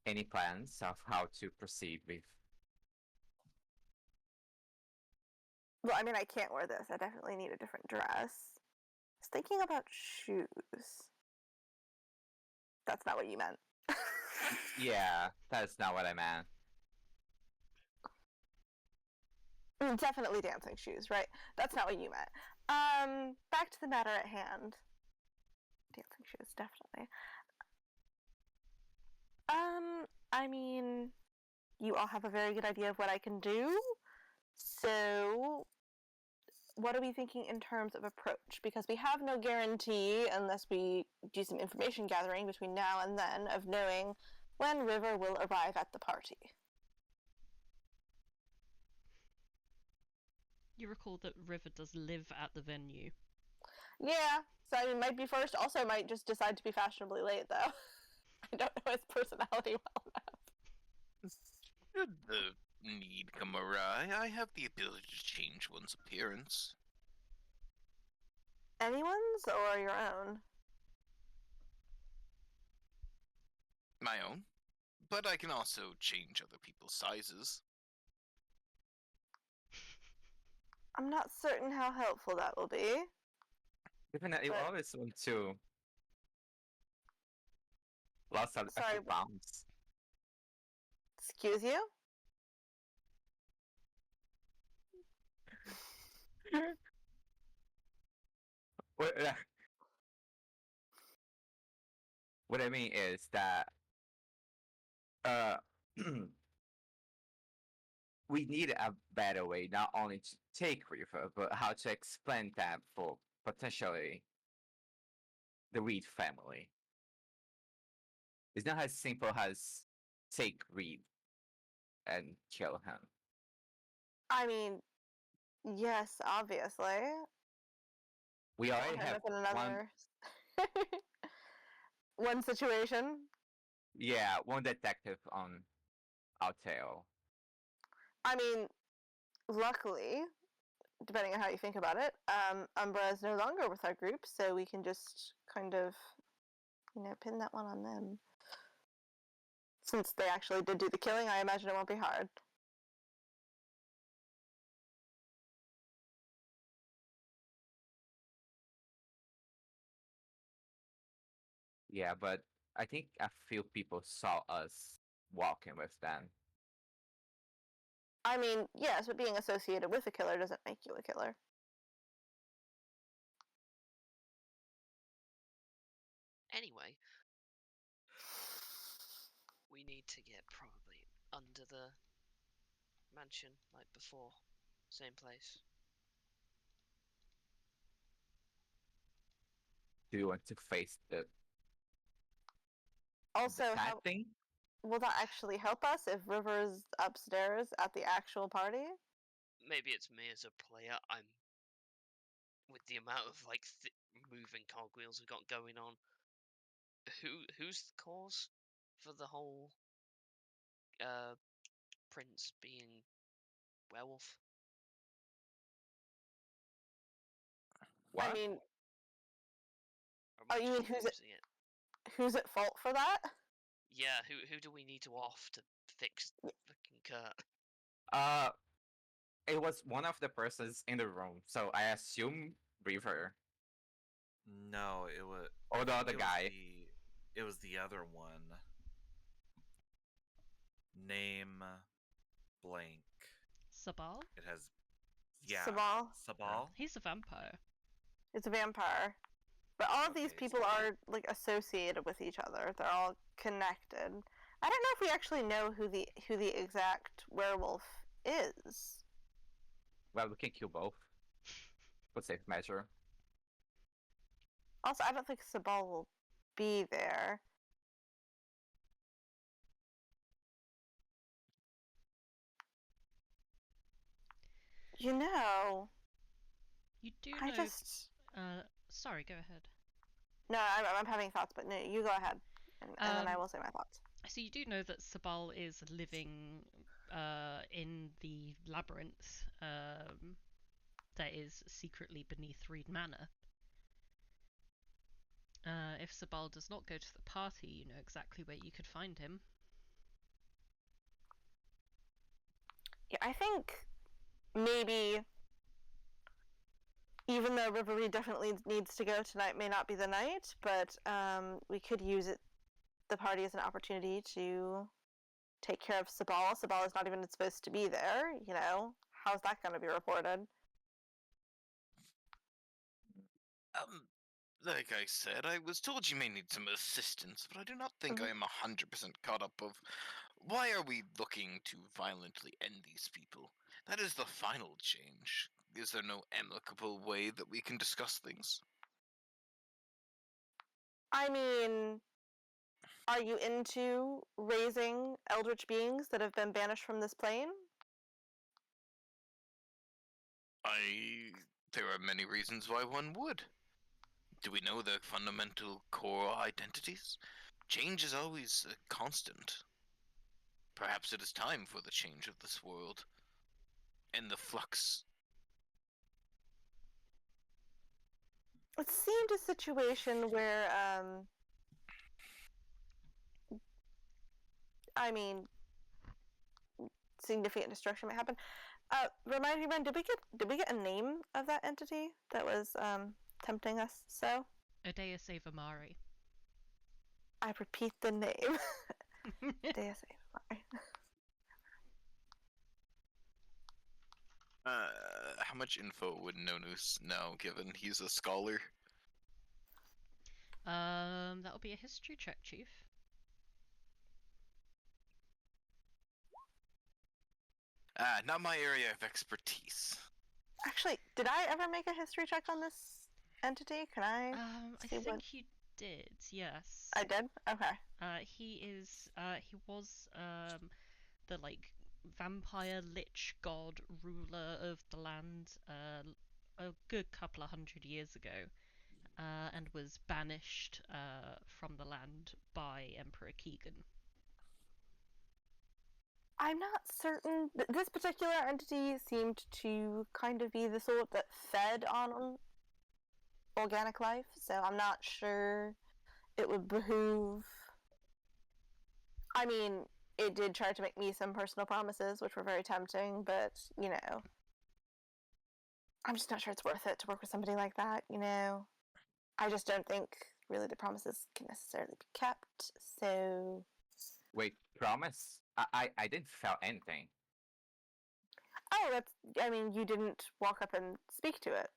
any plans of how to proceed with? Well, I mean, I can't wear this. I definitely need a different dress. I was thinking about shoes. That's not what you meant. Yeah, that's not what I meant. Definitely dancing shoes, right? That's not what you meant. Back to the matter at hand. Dancing shoes, definitely. I mean, you all have a very good idea of what I can do. So, what are we thinking in terms of approach? Because we have no guarantee, unless we do some information gathering between now and then, of knowing when River will arrive at the party. You recall that River does live at the venue. Yeah, so I mean, might be first. Also, might just decide to be fashionably late, though. I don't know his personality well enough. Should the need come awry, I have the ability to change one's appearance. Anyone's or your own? My own. But I can also change other people's sizes. I'm not certain how helpful that will be. Given that you But- always want to lost a Sorry, few pounds. Excuse you? What, what I mean is that we need a better way not only to take River, but how to explain that for potentially the Reed family. It's not as simple as take Reed and kill him. I mean, yes, obviously. We already Kind have of in one, another one situation. yeah, one detective on our tail. I mean, luckily, depending on how you think about it, Umbra is no longer with our group, so we can just kind of, pin that one on them. Since they actually did do the killing, I imagine it won't be hard. Yeah, but I think a few people saw us walking with them. I mean, yes, but being associated with a killer doesn't make you a killer. Anyway, we need to get probably under the mansion like before. Same place. Do you want to face the Also, bad how thing? will that actually help us if River's upstairs at the actual party? Maybe it's me as a player. I'm with the amount of like moving cogwheels we've got going on. Who's the cause for the whole prince being werewolf? What? I mean, Or am I you just mean confusing it? who's at fault for that? Yeah, who do we need to off to fix fucking Kurt? It was one of the persons in the room, so I assume River No, it was. or the I other think guy. It was the other one. name blank. Sabal? It has, yeah, Sabal. Sabal. He's a vampire. It's a vampire. But all of these Okay, people so- are like associated with each other. They're all connected. I don't know if we actually know who the exact werewolf is. Well, we can kill both. For safe measure. Also, I don't think Sabal will be there. You know, You do I know. just Sorry, go ahead. no. I'm having thoughts, but no, you go ahead, and then I will say my thoughts. So you do know that Sabal is living in the labyrinth that is secretly beneath Reed Manor. If Sabal does not go to the party, you know exactly where you could find him. Yeah, I think maybe, even though Riverly definitely needs to go, tonight may not be the night, but we could use the party as an opportunity to take care of Sabal. Sabal is not even supposed to be there, you know. How's that going to be reported? Like I said, I was told you may need some assistance, but I do not think I am 100% caught up of why are we looking to violently end these people? That is the final change. Is there no amicable way that we can discuss things? I mean, are you into raising eldritch beings that have been banished from this plane? There are many reasons why one would. Do we know their fundamental core identities? Change is always a constant. Perhaps it is time for the change of this world. And the flux. It seemed a situation where, I mean, significant destruction might happen. Remind me, Ren, did we get a name of that entity that was tempting us? So Odeus Ava Mari. I repeat the name. Deus Ex Machina. How much info would Nonus know, given he's a scholar? That'll be a history check, Chief. Not my area of expertise. Actually, did I ever make a history check on this entity? Can I? I see think what- you did, yes. I did. Okay. He was the like vampire lich god ruler of the land a good couple of 100 years ago, and was banished from the land by Emperor Keegan. I'm not certain. This particular entity seemed to kind of be the sort that fed on organic life, so I'm not sure it would behoove. I mean, it did try to make me some personal promises, which were very tempting, but, you know, I'm just not sure it's worth it to work with somebody like that, you know. I just don't think really the promises can necessarily be kept, so. Wait, promise? I didn't feel anything. Oh, that's. I mean, you didn't walk up and speak to it.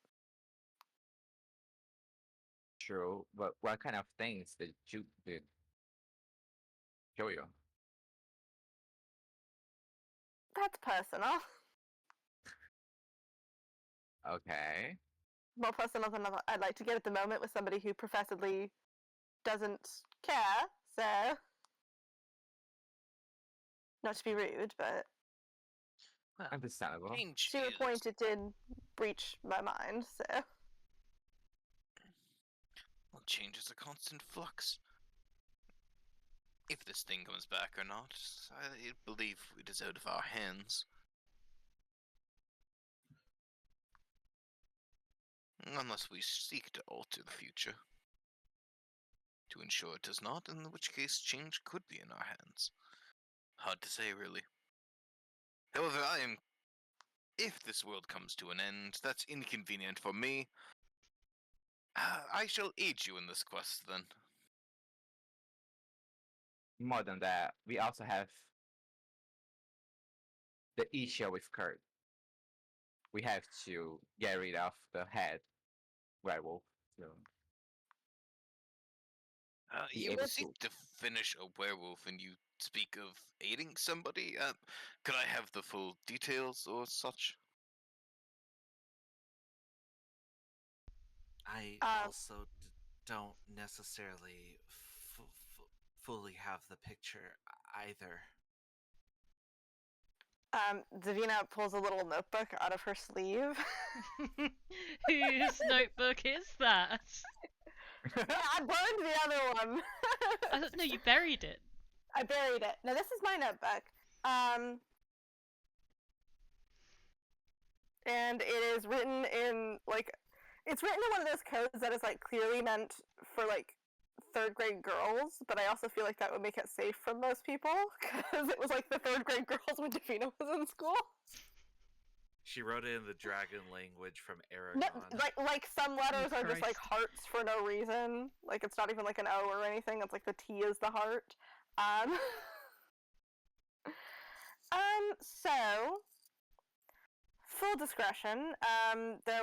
True, but what kind of things did you show you? That's personal. Okay. More personal than I'd like to get at the moment with somebody who professedly doesn't care, so. Not to be rude, but Well, Understandable. change to a is- point it did breach my mind, so. Well, change is a constant flux. If this thing comes back or not, I believe it is out of our hands. Unless we seek to alter the future. To ensure it does not, in which case change could be in our hands. Hard to say, really. However, if this world comes to an end, that's inconvenient for me. I shall aid you in this quest, then. More than that, we also have the issue with Kurt. We have to get rid of the head werewolf. So be You able seem to. to finish a werewolf and you speak of aiding somebody. Could I have the full details or such? I also don't necessarily fully have the picture either. Davina pulls a little notebook out of her sleeve. Whose notebook is that? Yeah, I burned the other one. No, you buried it. I buried it. No, this is my notebook. And it is written in, like, it's written in one of those codes that is, like, clearly meant for, like, third grade girls, but I also feel like that would make it safe for most people, because it was, like, the third grade girls when Davina was in school. She wrote it in the dragon language from Aragon. No, like some letters are just, like, Christ. hearts for no reason. Like, it's not even, like, an O or anything. It's, like, the T is the heart. So, full discretion, there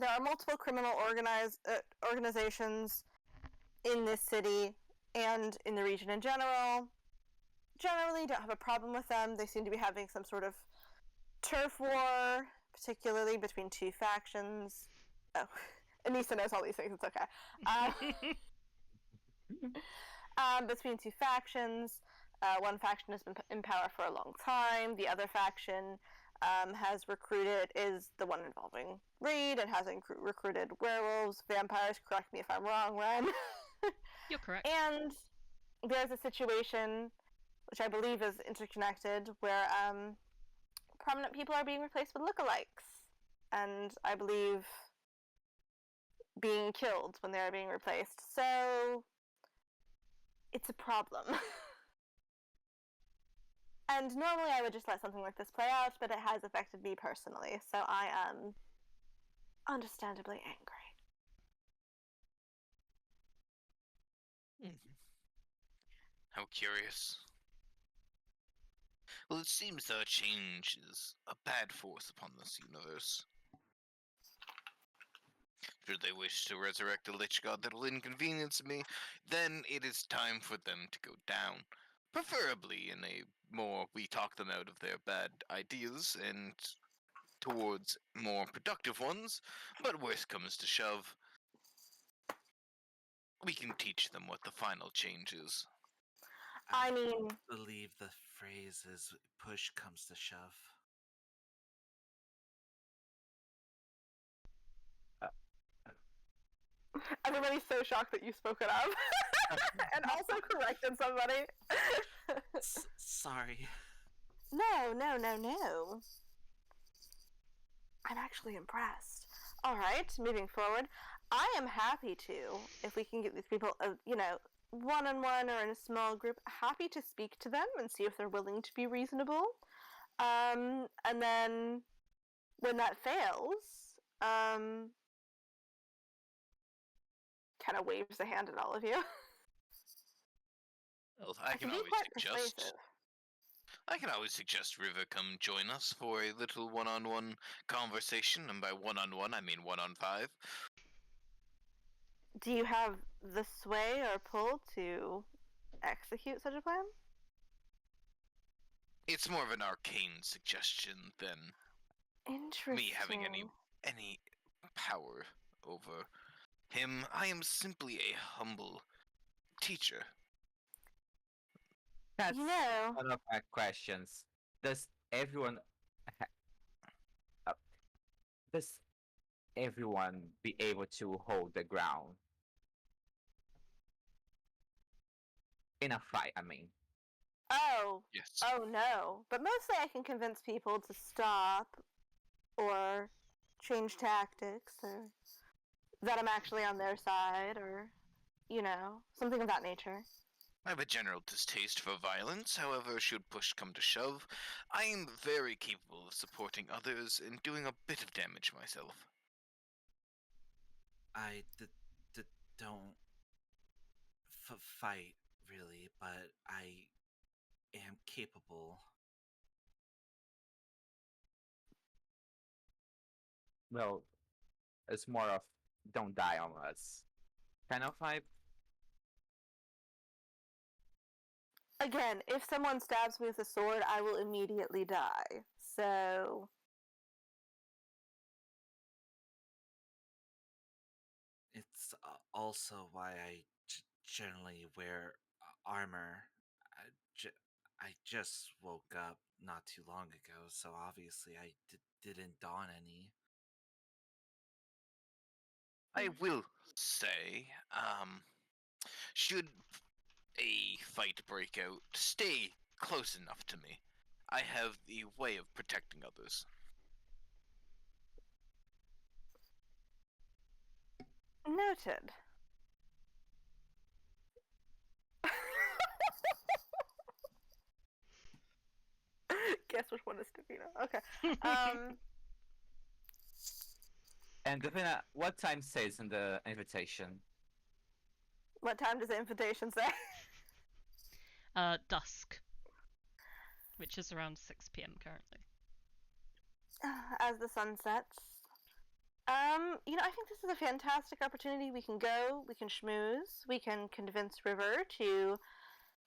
are multiple criminal organizations in this city and in the region in general. Generally, don't have a problem with them. They seem to be having some sort of turf war, particularly between two factions. Oh, Anissa knows all these things. It's okay. Between two factions. One faction has been in power for a long time. The other faction is the one involving Reed. It has recruited werewolves, vampires. Correct me if I'm wrong, Ren. You're correct. And there's a situation, which I believe is interconnected, where prominent people are being replaced with lookalikes. And I believe being killed when they are being replaced. So it's a problem. And normally I would just let something like this play out, but it has affected me personally, so I am understandably angry. How curious. Well, it seems that change is a bad force upon this universe. Should they wish to resurrect a lich god that will inconvenience me, then it is time for them to go down. Preferably in a more we talk them out of their bad ideas and towards more productive ones, but worst comes to shove, we can teach them what the final change is. I mean, believe the phrase is push comes to shove. Everybody's so shocked that you spoke it up. And also corrected somebody. Sorry. No. I'm actually impressed. Alright, moving forward. I am happy to, if we can get these people, one-on-one or in a small group, happy to speak to them and see if they're willing to be reasonable. And then, when that fails, kind of waves a hand at all of you. Well, I can be always quite suggest. persuasive. I can always suggest River come join us for a little one-on-one conversation, and by one-on-one I mean 1-on-5. Do you have the sway or pull to execute such a plan? It's more of an arcane suggestion than Interesting. me having any power over him. I am simply a humble teacher. That's You know, one of my questions. Does everyone does everyone be able to hold the ground in a fight? I mean, Yes. Oh no. But mostly I can convince people to stop or change tactics or that I'm actually on their side or, something of that nature. I have a general distaste for violence, however, should push come to shove, I am very capable of supporting others and doing a bit of damage myself. I don't fight, really, but I am capable. Well, it's more of don't die on us kind of vibe. Again, if someone stabs me with a sword, I will immediately die. So It's also why I generally wear armor. I just woke up not too long ago, so obviously I didn't don any. I will say, should a fight break out, stay close enough to me. I have the way of protecting others. noted. Guess which one is Davina. Okay. And Davina, what time says in the invitation? What time does the invitation say? Dusk, which is around 6 p.m. currently. As the sun sets. I think this is a fantastic opportunity. We can go, we can schmooze, we can convince River to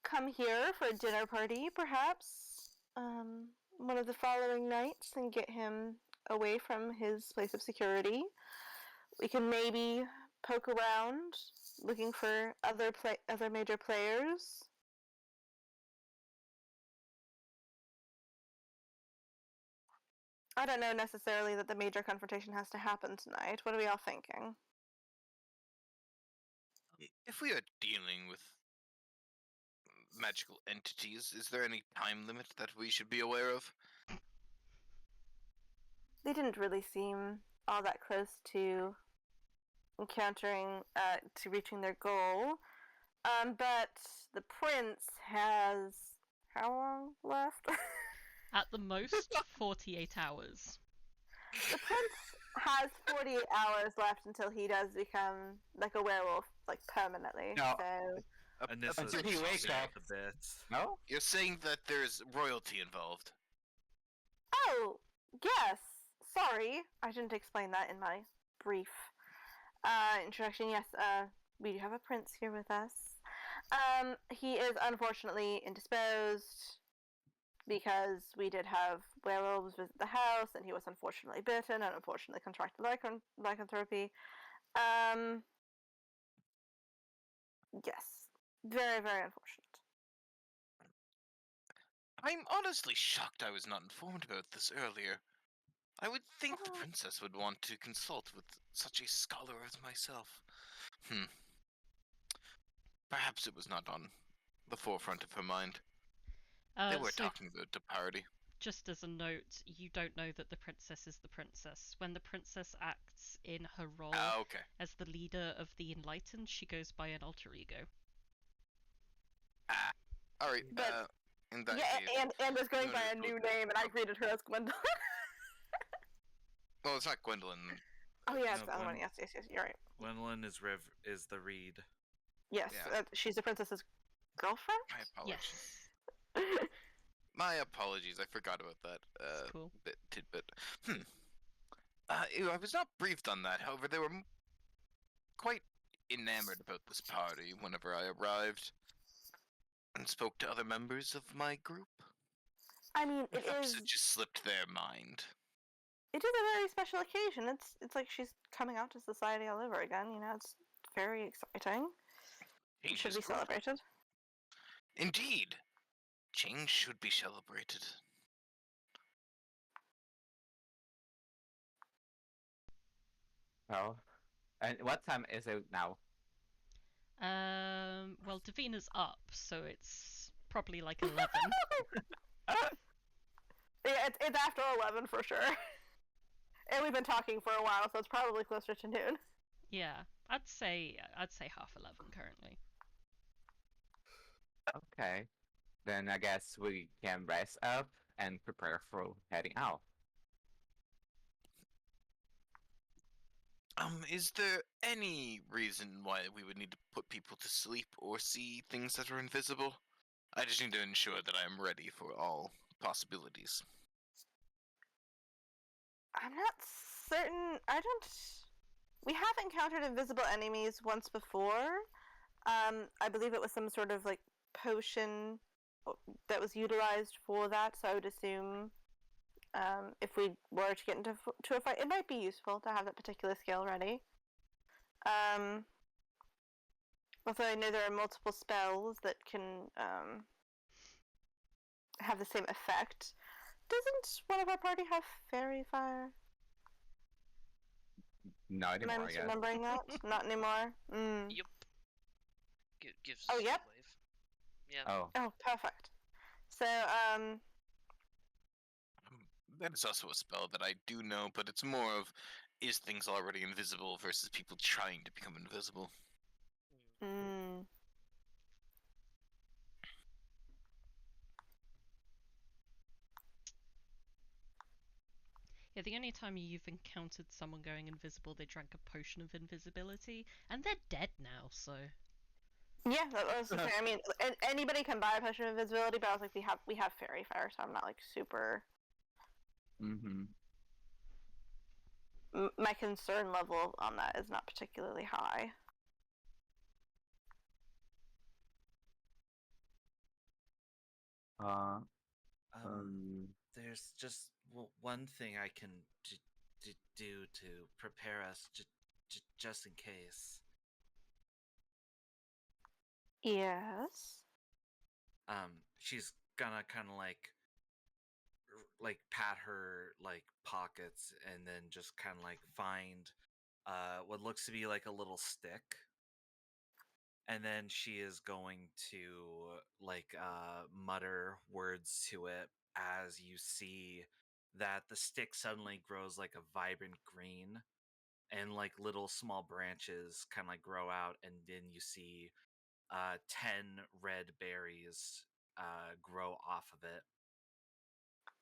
come here for a dinner party, perhaps, one of the following nights, and get him away from his place of security. We can maybe poke around, looking for other major players. I don't know necessarily that the major confrontation has to happen tonight. What are we all thinking? If we are dealing with magical entities, is there any time limit that we should be aware of? They didn't really seem all that close to to reaching their goal. But the prince has how long left? At the most, 48 hours. The prince has 48 hours left until he does become like a werewolf, like permanently. No. So Anissa until he wakes up. a bit. No? You're saying that there's royalty involved. oh yes, sorry, I didn't explain that in my brief introduction. Yes, we do have a prince here with us. He is unfortunately indisposed because we did have werewolves visit the house, and he was unfortunately bitten and unfortunately contracted lycanthropy. Yes, very, very unfortunate. I'm honestly shocked I was not informed about this earlier. I would think the Oh. princess would want to consult with such a scholar as myself. Perhaps it was not on the forefront of her mind. They were So talking about the party. just as a note, you don't know that the princess is the princess. When the princess acts in her role Okay. as the leader of the enlightened, she goes by an alter ego. Alright, But- in that Yeah, case... and is going by a Noted. new name, and I greeted her as Gwendolyn. Well, it's not Gwendolyn. Oh yeah, it's No, the other one. Gwen- Yes, you're right. Gwendolyn is is the reed. Yes, Yeah. she's the princess's girlfriend. My apologies. Yes. My apologies, I forgot about that It's cool. tidbit. I was not briefed on that, however, they were quite enamored about this party whenever I arrived and spoke to other members of my group. I mean, Perhaps it just slipped their mind. it is a very special occasion. It's like she's coming out to society all over again. It's very exciting. It Change should is be good. celebrated. Indeed. Change should be celebrated. Oh. And what time is it now? Well, Davina's up, so it's probably like 11. Yeah, it's after 11 for sure. And we've been talking for a while, so it's probably closer to noon. Yeah, I'd say half 11 currently. Okay. Then I guess we can rest up and prepare for heading out. Is there any reason why we would need to put people to sleep or see things that are invisible? I just need to ensure that I am ready for all possibilities. I'm not certain. We have encountered invisible enemies once before. I believe it was some sort of like potion that was utilized for that. So I would assume, if we were to get into a fight, it might be useful to have that particular skill ready. Although I know there are multiple spells that can have the same effect. Doesn't one of our party have fairy fire? Not Am I anymore, I guess. misremembering that? Not anymore. Yep. Gives Oh, us a yep. wave. Yeah. Oh, Oh, perfect. So, That is also a spell that I do know, but it's more of is things already invisible versus people trying to become invisible. Yeah, the only time you've encountered someone going invisible, they drank a potion of invisibility, and they're dead now, so. yeah, that was the thing. I mean, anybody can buy a potion of invisibility, but I was like, we have fairy fire, so I'm not like super. mm-hmm. My concern level on that is not particularly high. There's just one thing I can do to prepare us, just in case. Yes. She's gonna kind of like pat her like pockets and then just kind of like find what looks to be like a little stick, and then she is going to like mutter words to it as you see that the stick suddenly grows like a vibrant green, and like little small branches kind of like grow out, and then you see 10 red berries grow off of it.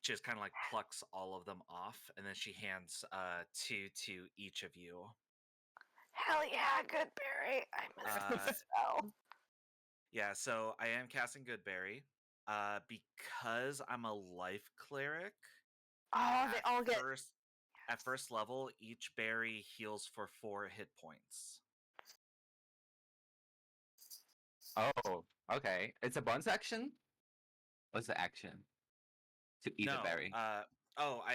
She just kind of like plucks all of them off, and then she hands two to each of you. Hell yeah, good berry. I missed the spell. Yeah, so I am casting Goodberry. Because I'm a life cleric. Oh, they all get. At first level, each berry heals for 4 hit points. Oh, okay. It's a bonus action? What's the action? To eat a berry. I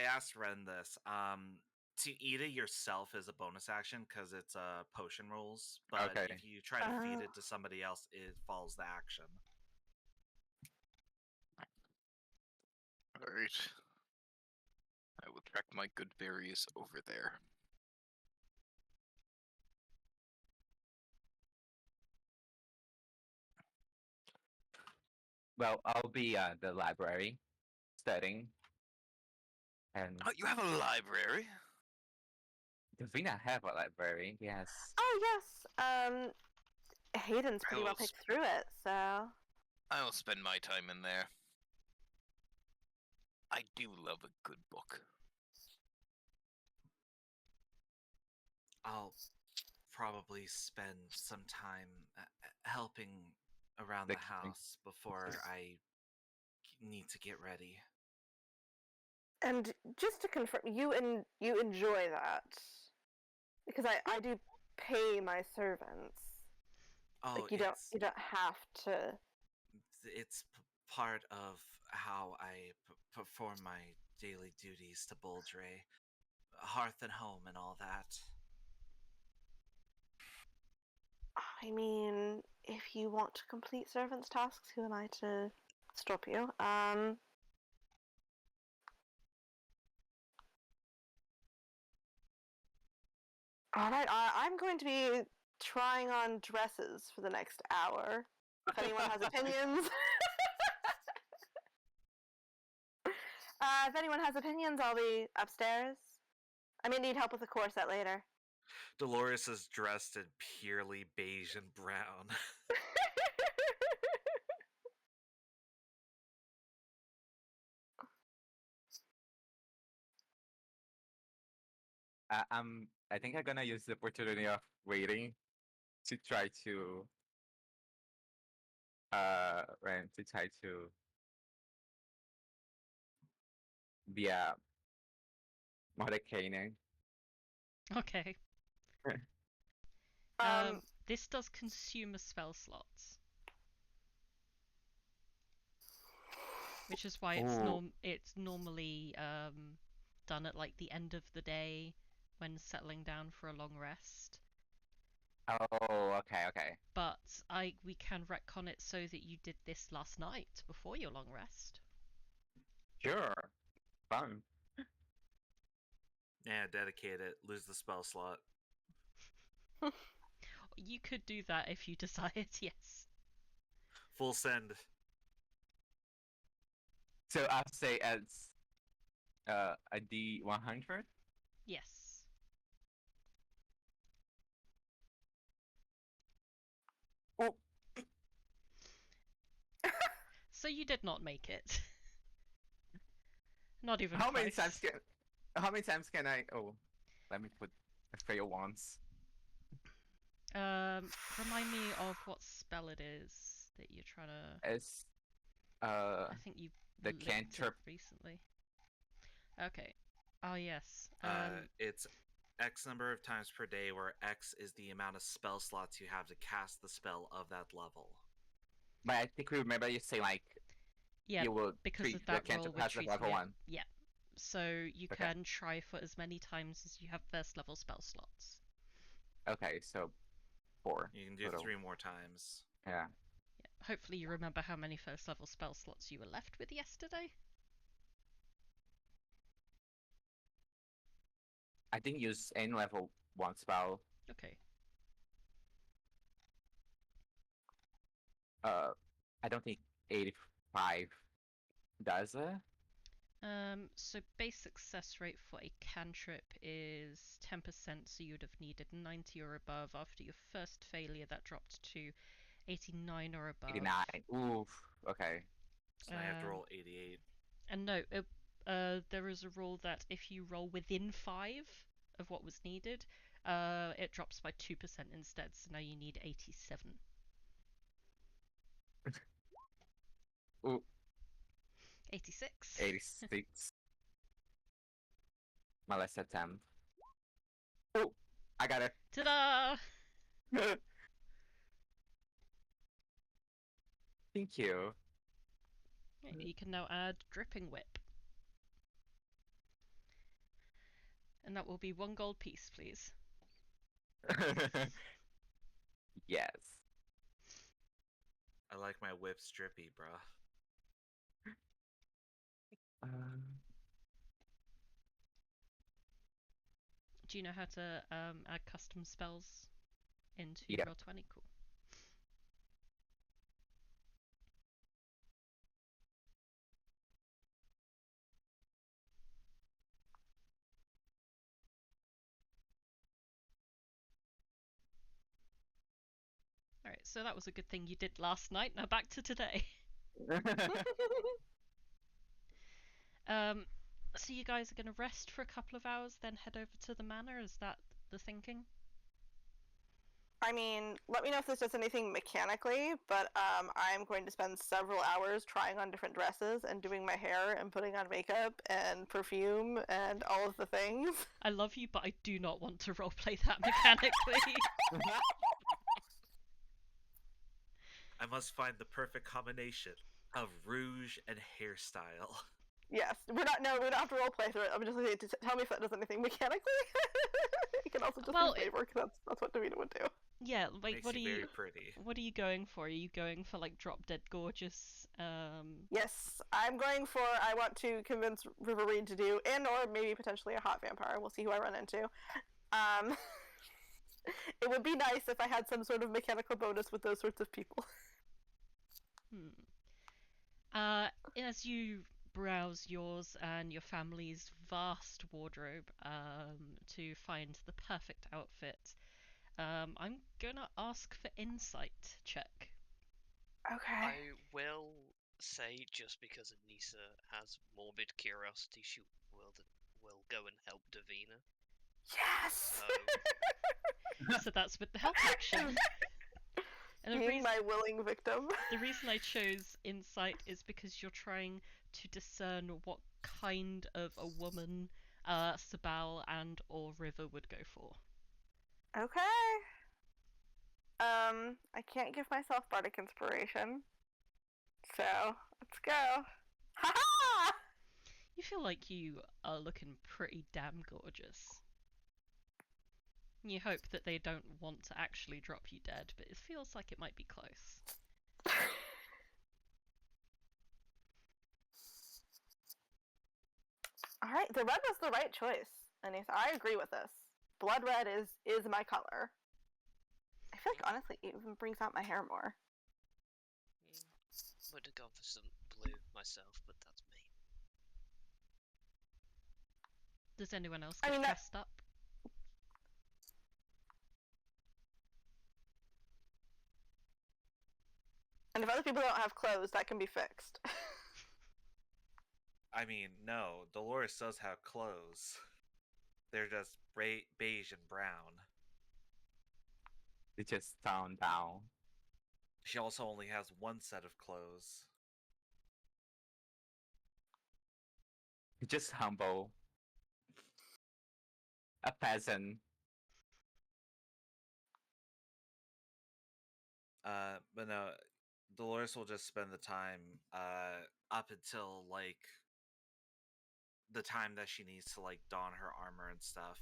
asked Ren this. To eat it yourself is a bonus action because it's potion rules. But Okay. if you try to feed it to somebody else, it follows the action. Alright. I will track my good berries over there. Well, I'll be at the library studying. And Oh, you have a library? Davina have a library, yes. Oh yes. Hayden's pretty well Hells. picked through it, so. I'll spend my time in there. I do love a good book. I'll probably spend some time helping around the house before I need to get ready. And just to confirm, you enjoy that, because I do pay my servants. Oh, like you don't have to. It's part of how I perform my daily duties to Boldre, hearth and home, and all that. I mean, if you want to complete servants' tasks, who am I to stop you? All right, I'm going to be trying on dresses for the next hour. If anyone has opinions. If anyone has opinions, I'll be upstairs. I may need help with the corset later. Dolores is dressed in purely beige and brown. I think I'm gonna use the opportunity of waiting to try to Ren to try to be a Mordecai. Okay. Um, This does consume a spell slots, which is why Ooh. it's normally done at like the end of the day when settling down for a long rest. Oh, okay. But we can retcon it so that you did this last night before your long rest. Sure. Fun. Yeah, dedicate it. Lose the spell slot. You could do that if you desired, yes. Full send. So I'll say it's a D100. Yes. Oh. So you did not make it. Not even How close. many times can I? Oh, let me put a fail once. Remind me of what spell it is that you're trying to. It's I think you the linked cantrip. it recently. Okay. Oh yes. It's X number of times per day, where X is the amount of spell slots you have to cast the spell of that level. But I think we remember you say like Yeah, you will because treat of the that roll cantrip with as treating level it. 1. Yeah. So you Okay. can try for as many times as you have first level spell slots. Okay, so 4. You can do total. 3 more times. Yeah. Yeah. Hopefully you remember how many first level spell slots you were left with yesterday. I didn't use any level 1 spell. Okay. I don't think 85 does it. So base success rate for a cantrip is 10%, so you would have needed 90 or above. After your first failure, that dropped to 89 or above. 89. Oof. Okay. So now you have to roll 88. And no, there is a rule that if you roll within 5 of what was needed, it drops by 2% instead, so now you need 87. Ooh. 86. 86. My last attempt. Oh, I got it. Ta-da! Thank you. You can now add Dripping Whip. And that will be 1 gold piece, please. Yes. I like my whip strippy, bruh. Do you know how to add custom spells into Yeah. Roll20? Cool. Alright, so that was a good thing you did last night. Now back to today. So you guys are going to rest for a couple of hours, then head over to the manor? Is that the thinking? I mean, let me know if this does anything mechanically, but I'm going to spend several hours trying on different dresses and doing my hair and putting on makeup and perfume and all of the things. I love you, but I do not want to roleplay that mechanically. I must find the perfect combination of rouge and hairstyle. Yes, we don't have to roleplay through it. I'm just going to tell me if that does anything mechanically. You can also just do favor, because that's what Davina would do. Yeah, like Makes what are you very you pretty. What are you going for? Are you going for like drop dead gorgeous? Yes, I'm going for. I want to convince River Reed to do, and or maybe potentially a hot vampire. We'll see who I run into. It would be nice if I had some sort of mechanical bonus with those sorts of people. As you browse yours and your family's vast wardrobe to find the perfect outfit, I'm gonna ask for insight check. Okay. I will say, just because Anissa has morbid curiosity, she will go and help Davina. Yes. So that's with the help action. And the Being reason, my willing victim. the reason I chose insight is because you're trying to discern what kind of a woman Sabal and or River would go for. Okay. I can't give myself bardic inspiration. So, let's go. Ha-ha! You feel like you are looking pretty damn gorgeous. You hope that they don't want to actually drop you dead, but it feels like it might be close. Alright, the red was the right choice, Anissa. I agree with this. Blood red is my color. I feel like honestly it even brings out my hair more. Would have gone for some blue myself, but that's me. Does anyone else I get mean, that- dressed up? And if other people don't have clothes, that can be fixed. I mean, no, Dolores does have clothes. They're just beige and brown. They just toned down. She also only has one set of clothes. Just humble. A peasant. But no, Dolores will just spend the time up until like the time that she needs to like don her armor and stuff.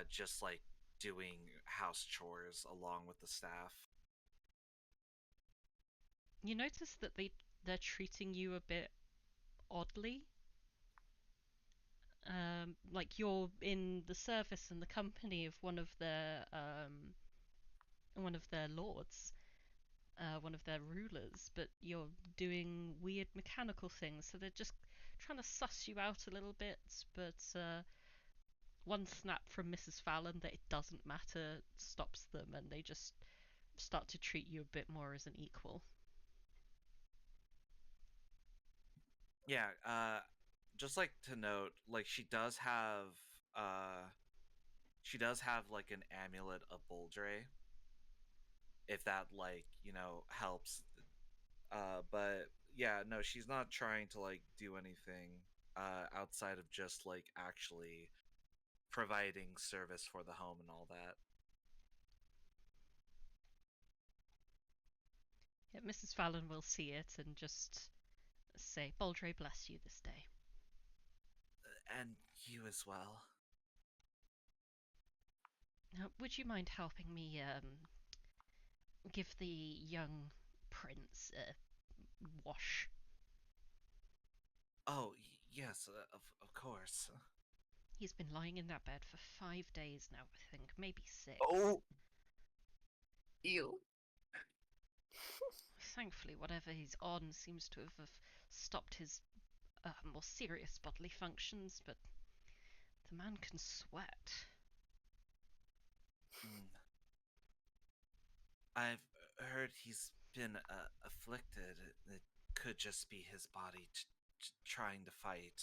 Just like doing house chores along with the staff. You notice that they're treating you a bit oddly. Like you're in the service and the company of one of their lords, one of their rulers, but you're doing weird mechanical things, so they're just trying to suss you out a little bit, but one snap from Mrs. Fallon that it doesn't matter stops them, and they just start to treat you a bit more as an equal. Yeah, just like to note, like she does have like an amulet of Boldre. If that like, helps. But yeah, no, she's not trying to like do anything outside of just like actually providing service for the home and all that. Yeah, Mrs. Fallon will see it and just say, Baldre bless you this day. And you as well. Now, would you mind helping me give the young prince a wash? Oh, yes, of course. He's been lying in that bed for 5 days now, I think, maybe 6. Oh! Ew. Thankfully, whatever he's on seems to have stopped his more serious bodily functions, but the man can sweat. I've heard he's been afflicted. It could just be his body trying to fight.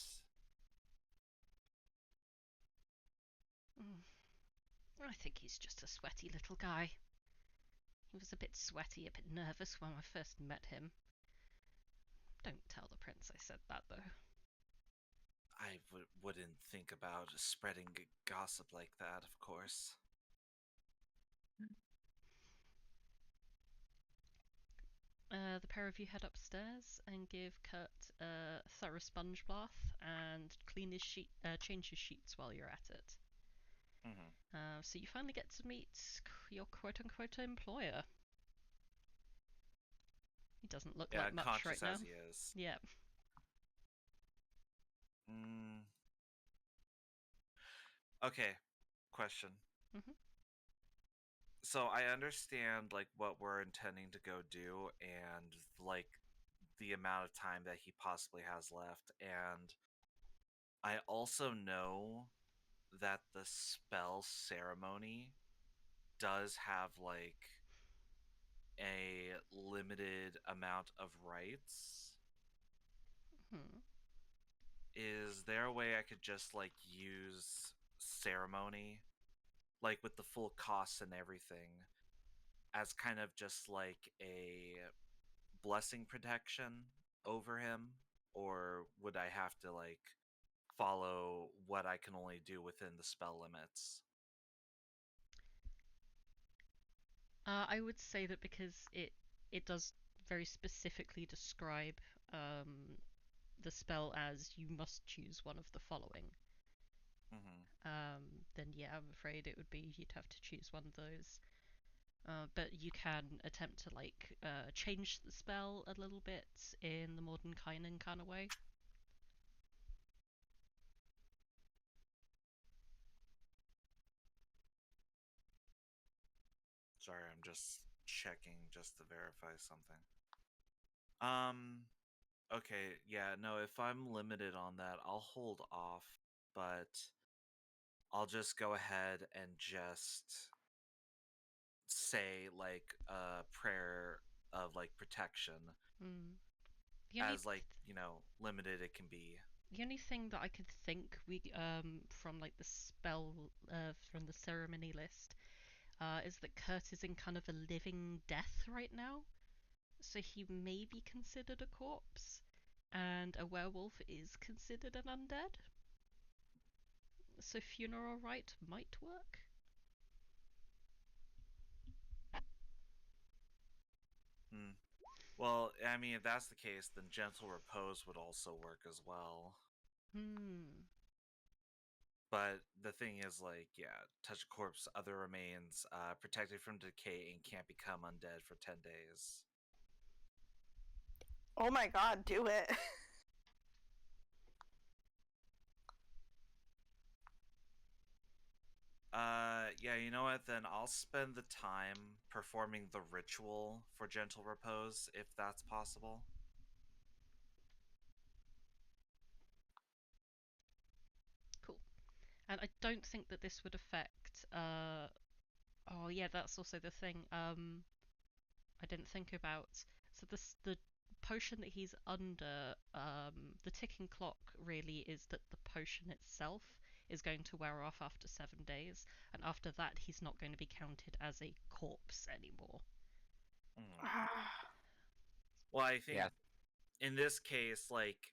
I think he's just a sweaty little guy. He was a bit sweaty, a bit nervous when I first met him. Don't tell the prince I said that, though. I wouldn't think about spreading gossip like that, of course. The pair of you head upstairs and give Kurt a thorough sponge bath and clean his change his sheets while you're at it. So you finally get to meet your quote-unquote employer. He doesn't look like much right now. As he is. Yeah. Okay, question. Mhm. So I understand like what we're intending to go do and like the amount of time that he possibly has left, and I also know that the spell ceremony does have like a limited amount of rights. Is there a way I could just like use ceremony, like with the full costs and everything, as kind of just like a blessing protection over him, or would I have to like follow what I can only do within the spell limits? I would say that because it does very specifically describe the spell as you must choose one of the following. Then yeah, I'm afraid it would be you'd have to choose one of those. But you can attempt to like change the spell a little bit in the modern Kainen kind of way. Sorry, I'm just checking just to verify something. Okay, yeah, no, if I'm limited on that, I'll hold off, but I'll just go ahead and just say like a prayer of like protection The only as like, limited it can be. the only thing that I could think from like the spell from the ceremony list is that Kurt is in kind of a living death right now, so he may be considered a corpse, and a werewolf is considered an undead. So funeral rite might work. Well, I mean, if that's the case, then gentle repose would also work as well. But the thing is, like, yeah, touch a corpse, other remains, protected from decay, and can't become undead for 10 days. Oh my god, do it. Yeah, you know what? Then I'll spend the time performing the ritual for gentle repose, if that's possible. Cool. And I don't think that this would affect. Oh yeah, that's also the thing. I didn't think about. So the potion that he's under. The ticking clock really is that the potion itself is going to wear off after 7 days, and after that he's not going to be counted as a corpse anymore. Well, I think Yeah. in this case, like,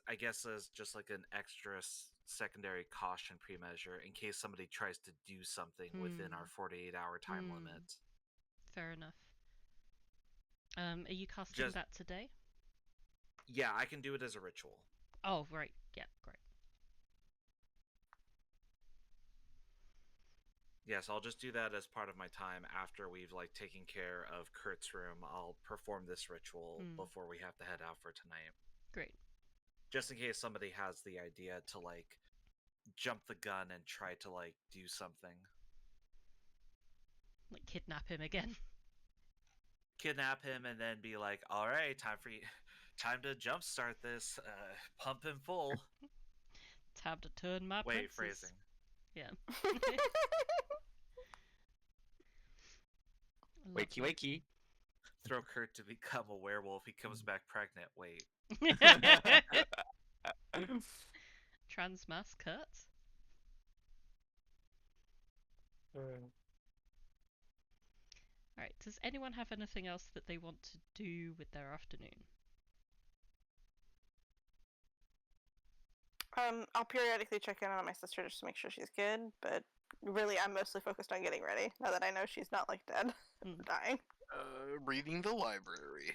I guess as just like an extra secondary caution pre-measure in case somebody tries to do something within our 48-hour time limit. Fair enough. Are you casting that today? Yeah, I can do it as a ritual. Oh, right. Yeah, great. Yes, I'll just do that as part of my time after we've like taken care of Kurt's room. I'll perform this ritual before we have to head out for tonight. Great. Just in case somebody has the idea to like jump the gun and try to like do something. Like kidnap him again. Kidnap him and then be like, all right, time to jumpstart this. Pump him full. Time to turn my Wait, princess. phrasing. Yeah. Wakey, wakey. Throw Kurt to become a werewolf. He comes back pregnant. Wait. Transmass Kurt. Alright, does anyone have anything else that they want to do with their afternoon? I'll periodically check in on my sister just to make sure she's good, but really I'm mostly focused on getting ready, now that I know she's not, like, dead or dying. Reading the library.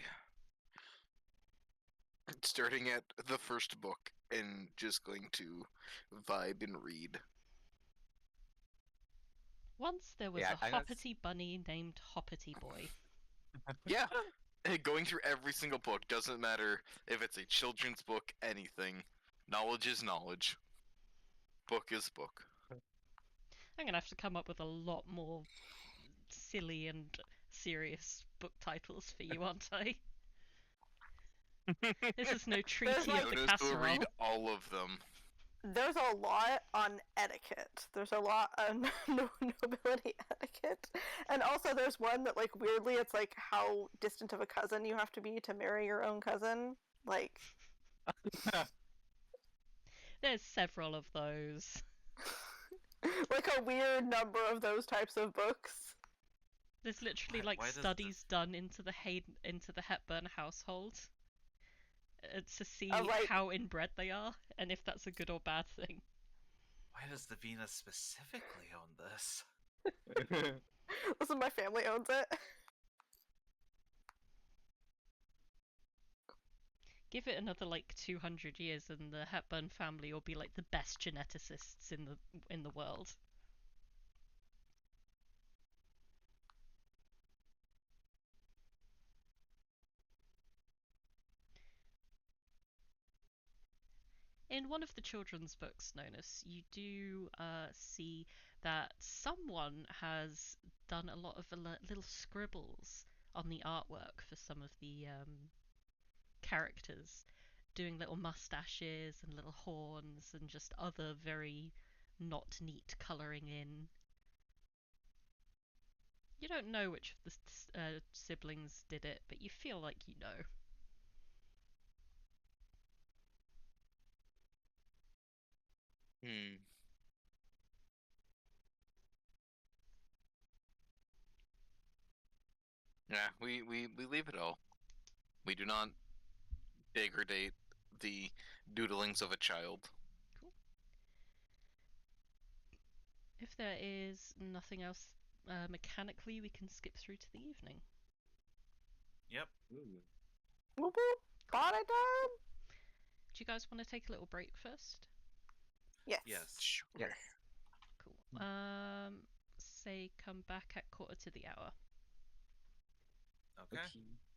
Starting at the first book and just going to vibe and read. Once there was a hoppity bunny named Hoppity Boy. Yeah. Going through every single book, doesn't matter if it's a children's book, anything. Knowledge is knowledge. Book is book. I'm gonna have to come up with a lot more silly and serious book titles for you, aren't I? This is no Treaty of the Nonus Casserole. will read all of them. There's a lot on etiquette. There's a lot on nobility etiquette. And also there's one that, like, weirdly, it's like how distant of a cousin you have to be to marry your own cousin. Like... There's several of those. Like a weird number of those types of books. There's literally Why- like why does studies done into the Hepburn household to see like- how inbred they are and if that's a good or bad thing. Why does Davina specifically own this? Listen, my family owns it. Give it another like 200 years and the Hepburn family will be like the best geneticists in the world. In one of the children's books, Nonus, you do see that someone has done a lot of little scribbles on the artwork for some of the characters, doing little mustaches and little horns and just other very not neat colouring in. You don't know which of the siblings did it, but you feel like you know. Hmm. Yeah, we leave it all. We do not degradate the doodlings of a child. Cool. If there is nothing else mechanically, we can skip through to the evening. Yep. Whoop whoop. Party time. Do you guys want to take a little break first? Yes. Yes. Sure. Yes. Cool. Say come back at 1/4 to the hour. Okay. Okay.